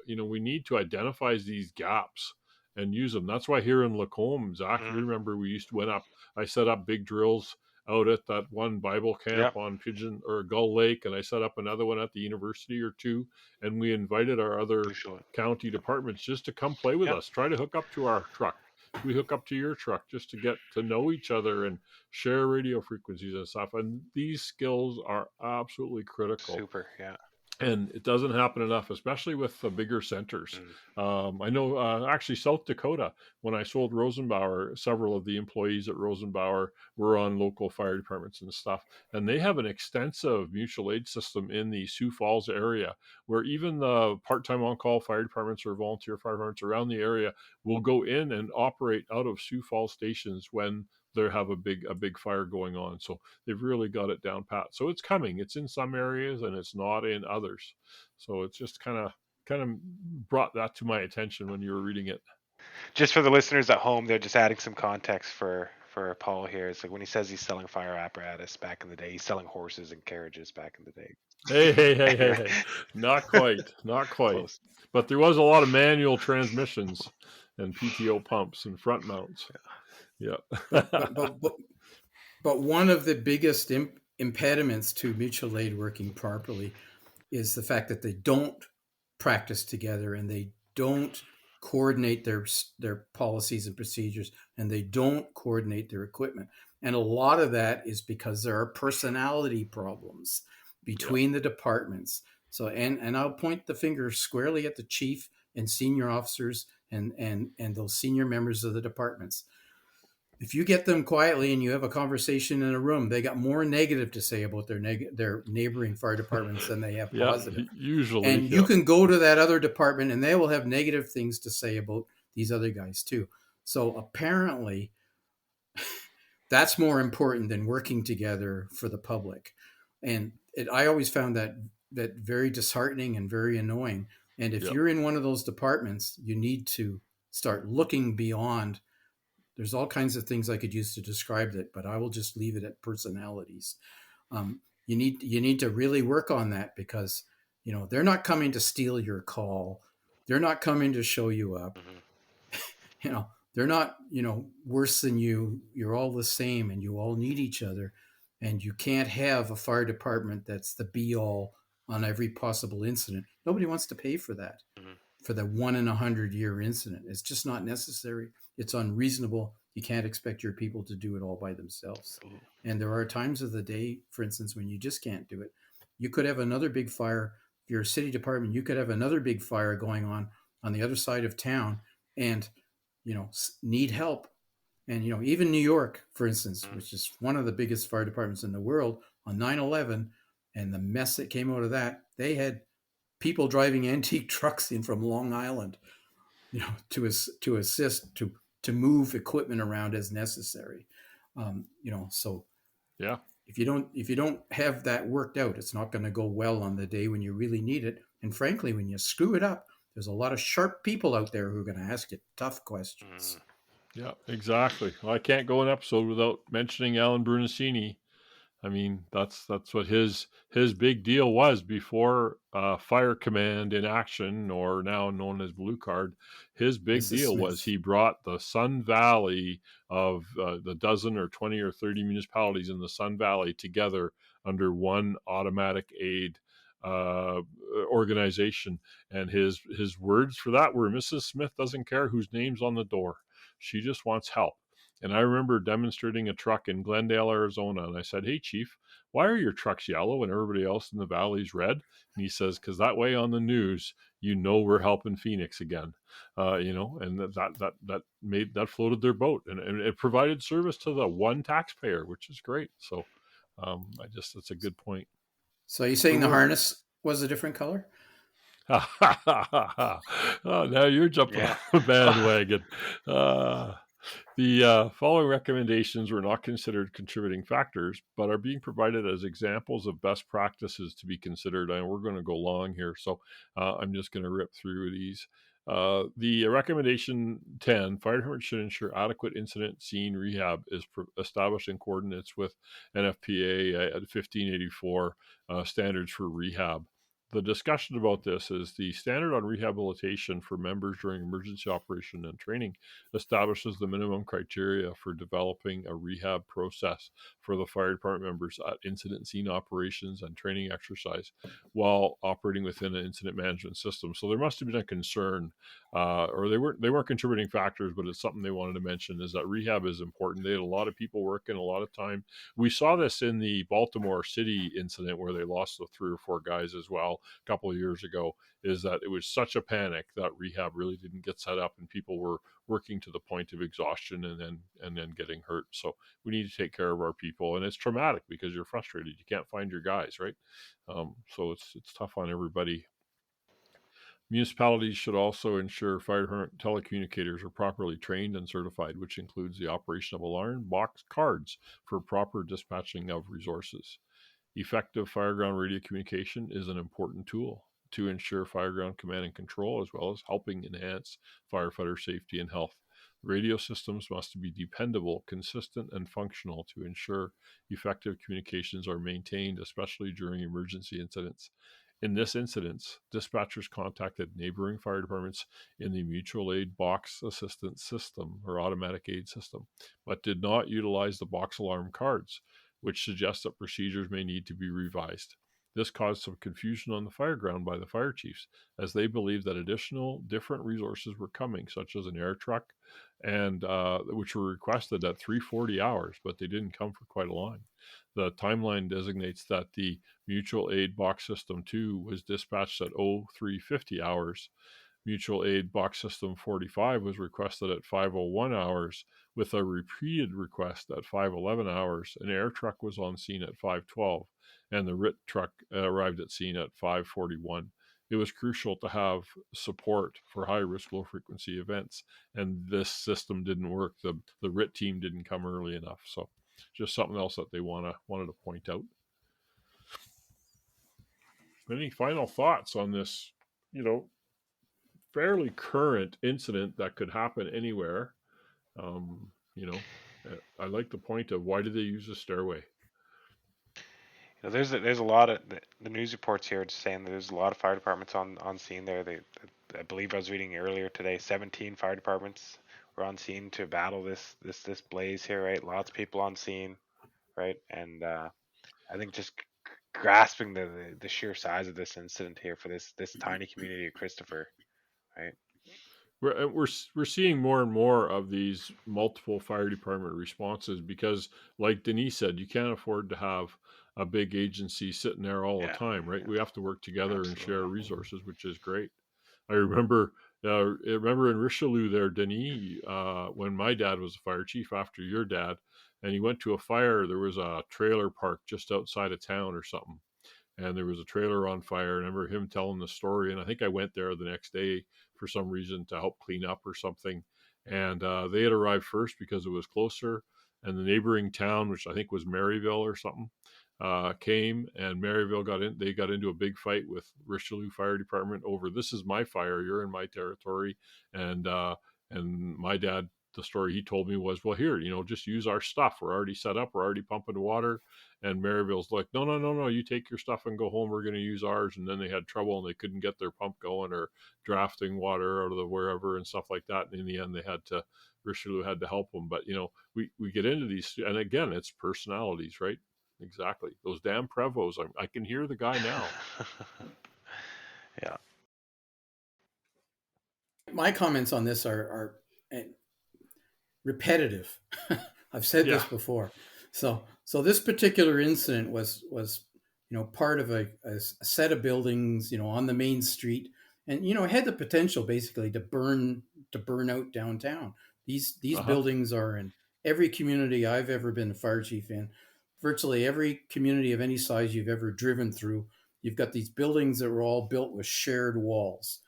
S2: we need to identify these gaps and use them. That's why here in Lacombe, Zach, you remember we used to I set up big drills out at that one Bible camp
S3: Yep.
S2: on Pigeon or Gull Lake, and I set up another one at the university or two, and we invited our other
S3: Usually.
S2: county departments just to come play with
S3: Yep.
S2: us, try to hook up to our truck. We hook up to your truck just to get to know each other and share radio frequencies and stuff. And these skills are absolutely critical.
S3: Super. Yeah.
S2: And it doesn't happen enough, especially with the bigger centers. I know actually South Dakota, when I sold Rosenbauer, several of the employees at Rosenbauer were on local fire departments and stuff. And they have an extensive mutual aid system in the Sioux Falls area where even the part-time on-call fire departments or volunteer fire departments around the area will go in and operate out of Sioux Falls stations when they have a big fire going on. So they've really got it down pat. So it's coming. It's in some areas and it's not in others. So it's just kind of brought that to my attention when you were reading it.
S3: Just for the listeners at home, they're just adding some context for Paul here. It's like when he says he's selling fire apparatus back in the day, he's selling horses and carriages back in the day.
S2: Hey. Not quite.
S3: Close.
S2: But there was a lot of manual transmissions and PTO pumps and front mounts. Yeah.
S4: But one of the biggest impediments to mutual aid working properly is the fact that they don't practice together and they don't coordinate their policies and procedures and they don't coordinate their equipment. And a lot of that is because there are personality problems between the departments. So and I'll point the finger squarely at the chief and senior officers and those senior members of the departments. If you get them quietly and you have a conversation in a room, they got more negative to say about their neighboring fire departments than they have positive.
S2: Usually.
S4: And you can go to that other department and they will have negative things to say about these other guys too. So apparently that's more important than working together for the public. And I always found that very disheartening and very annoying. And if you're in one of those departments, you need to start looking beyond. There's all kinds of things I could use to describe it, but I will just leave it at personalities. You need to really work on that because, they're not coming to steal your call. They're not coming to show you up. They're not, worse than you. You're all the same and you all need each other. And you can't have a fire department that's the be all on every possible incident. Nobody wants to pay for that. For the 1 in 100-year incident. It's just not necessary. It's unreasonable. You can't expect your people to do it all by themselves. And there are times of the day, for instance, when you just can't do it. you could have another big fire. If you're a city department, you could have another big fire going on the other side of town, and need help. And even New York, for instance,
S3: Mm.
S4: which is one of the biggest fire departments in the world, on 9/11 and the mess that came out of that, they had people driving antique trucks in from Long Island, to assist to move equipment around as necessary. So
S2: Yeah.
S4: if you don't have that worked out, it's not going to go well on the day when you really need it. And frankly, when you screw it up, there's a lot of sharp people out there who are going to ask you tough questions.
S3: Mm.
S2: Yeah, exactly. Well, I can't go an episode without mentioning Alan Brunacini. I mean, that's what his big deal was before Fire Command in Action, or now known as Blue Card. His big
S4: Mrs.
S2: deal was
S4: Smith.
S2: he brought the Sun Valley of the dozen or 20 or 30 municipalities in the Sun Valley together under one automatic aid uh, organization. And his words for that were, Mrs. Smith doesn't care whose name's on the door. She just wants help. And I remember demonstrating a truck in Glendale, Arizona. And I said, "Hey, Chief, why are your trucks yellow and everybody else in the valley's red?" And he says, "Because that way on the news, we're helping Phoenix again." And that floated their boat, and it provided service to the one taxpayer, which is great. So that's a good point.
S4: So are you
S2: We
S4: saying the
S2: were
S4: harness was a different color?
S2: oh, now you're jumping on
S3: Yeah.
S2: the bandwagon. The following recommendations were not considered contributing factors, but are being provided as examples of best practices to be considered. And we're going to go long here, so I'm just going to rip through these. The recommendation 10, fire department should ensure adequate incident scene rehab is established in coordinates with NFPA at 1584 standards for rehab. The discussion about this is the standard on rehabilitation for members during emergency operation and training establishes the minimum criteria for developing a rehab process for the fire department members at incident scene operations and training exercise while operating within an incident management system. So there must have been a concern, or they weren't contributing factors, but it's something they wanted to mention, is that rehab is important. They had a lot of people working a lot of time. We saw this in the Baltimore City incident where they lost the 3 or 4 guys as well a couple of years ago, is that it was such a panic that rehab really didn't get set up and people were working to the point of exhaustion and then getting hurt. So we need to take care of our people, and it's traumatic because you're frustrated, you can't find your guys, right? So it's tough on everybody. Municipalities should also ensure fire department telecommunicators are properly trained and certified, which includes the operation of alarm box cards for proper dispatching of resources. Effective fireground radio communication is an important tool to ensure fireground command and control, as well as helping enhance firefighter safety and health. Radio systems must be dependable, consistent, and functional to ensure effective communications are maintained, especially during emergency incidents. In this incident, dispatchers contacted neighboring fire departments in the mutual aid box assistance system or automatic aid system, but did not utilize the box alarm cards, which suggests that procedures may need to be revised. This caused some confusion on the fireground by the fire chiefs, as they believed that additional different resources were coming, such as an air truck, and which were requested at 3:40 hours, but they didn't come for quite a line. The timeline designates that the mutual aid box system 2 was dispatched at 0350 hours. Mutual aid box system 45 was requested at 501 hours, with a repeated request at 511 hours. An air truck was on scene at 512, and the RIT truck arrived at scene at 541. It was crucial to have support for high risk, low frequency events, and this system didn't work. The RIT team didn't come early enough. So, just something else that they wanted to point out. Any final thoughts on this, fairly current incident that could happen anywhere? Um, you know, I like the point of, why did they use a stairway?
S3: There's a lot of the news reports here just saying that there's a lot of fire departments on scene there. I believe I was reading earlier today, 17 fire departments were on scene to battle this blaze here, right? Lots of people on scene, right? And I think just grasping the sheer size of this incident here for this tiny community of Christopher, right?
S2: we're seeing more and more of these multiple fire department responses because, like Denise said, you can't afford to have a big agency sitting there all the
S3: Yeah,
S2: time, right? We have to work together and share
S3: absolutely.
S2: resources, which is great. I remember in Richelieu there, Denis, when my dad was a fire chief after your dad, and he went to a fire. There was a trailer park just outside of town or something, and there was a trailer on fire. I remember him telling the story, and I think I went there the next day for some reason to help clean up or something. And they had arrived first because it was closer, and the neighboring town, which I think was Maryville or something, came, and Maryville got in. They got into a big fight with Richelieu Fire Department over this is my fire, you're in my territory, and my dad. The story he told me was, well, here, just use our stuff. We're already set up. We're already pumping water. And Maryville's like, no, no, no, no, you take your stuff and go home. We're going to use ours. And then they had trouble and they couldn't get their pump going or drafting water out of the wherever and stuff like that. And in the end, Richelieu had to help them. But, we get into these, and again, it's personalities, right? Exactly. Those damn Prevos. I can hear the guy now.
S3: Yeah.
S4: My comments on this are repetitive. I've said this
S2: Yeah.
S4: before. So this particular incident was part of a set of buildings on the main street, and it had the potential basically to burn out downtown. These
S2: Uh-huh.
S4: buildings are in every community I've ever been a fire chief in. Virtually every community of any size you've ever driven through, you've got these buildings that were all built with shared walls.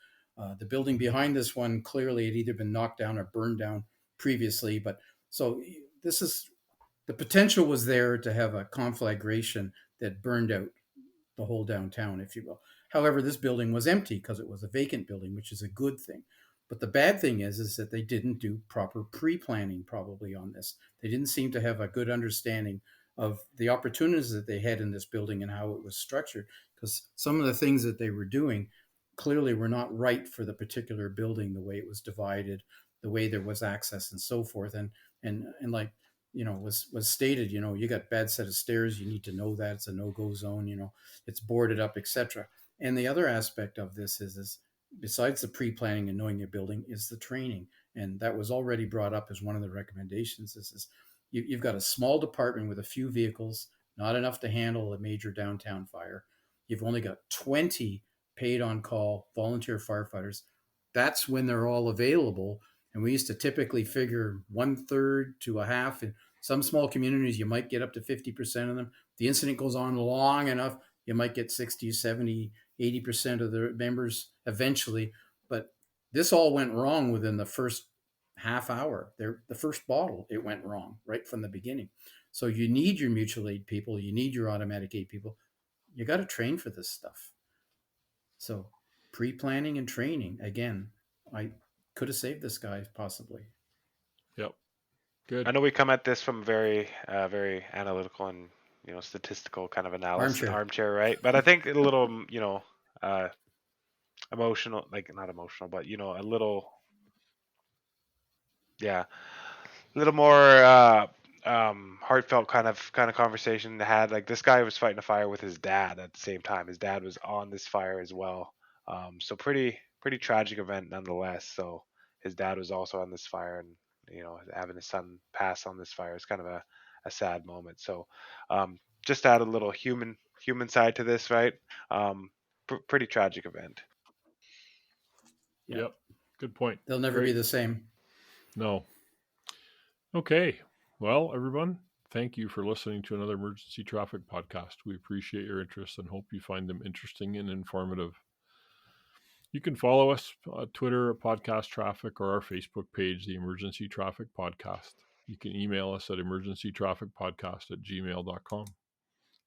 S4: The building behind this one clearly had either been knocked down or burned down previously, but so this is the potential was there to have a conflagration that burned out the whole downtown, if you will. However, this building was empty because it was a vacant building, which is a good thing. But the bad thing is that they didn't do proper pre-planning probably on this. They didn't seem to have a good understanding of the opportunities that they had in this building and how it was structured, because some of the things that they were doing clearly were not right for the particular building, the way it was divided, the way there was access and so forth. And like was stated, you got bad set of stairs, you need to know that it's a no-go zone, it's boarded up, etc. And the other aspect of this is besides the pre-planning and knowing your building is the training, and that was already brought up as one of the recommendations. Is you've got a small department with a few vehicles, not enough to handle a major downtown fire. You've only got 20 paid on call volunteer firefighters. That's when they're all available. And we used to typically figure 1/3 to a half. In some small communities, you might get up to 50% of them. The incident goes on long enough, you might get 60, 70, 80% of the members eventually. But this all went wrong within the first half hour. The first bottle, it went wrong right from the beginning. So you need your mutual aid people, you need your automatic aid people. You got to train for this stuff. So pre-planning and training, again, I could have saved this guy possibly.
S2: Yep.
S3: I
S2: Good.
S3: know we come at this from very, very analytical and statistical kind of analysis,
S4: Armchair.
S3: armchair, right? But I think a little, emotional, like not emotional, but a little, yeah, a little more heartfelt kind of conversation had. Like this guy was fighting a fire with his dad at the same time. His dad was on this fire as well. So pretty tragic event nonetheless. So his dad was also on this fire, and having his son pass on this fire is kind of a sad moment. So just to add a little human side to this, right? Pretty tragic event.
S4: Yeah.
S2: Yep. Good point.
S4: They'll never be
S2: Great.
S4: the same.
S2: No. Okay. Well, everyone, thank you for listening to another emergency traffic podcast. We appreciate your interest and hope you find them interesting and informative. You can follow us on Twitter at Podcast Traffic or our Facebook page, the Emergency Traffic Podcast. You can email us at emergencytrafficpodcast@gmail.com.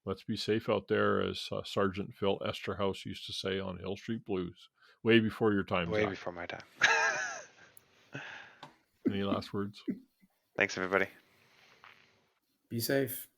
S2: Let's be safe out there, as Sergeant Phil Esterhaus used to say on Hill Street Blues. Way before your time,
S3: Way
S2: Zach.
S3: before my time.
S2: Any last words?
S3: Thanks, everybody.
S4: Be safe.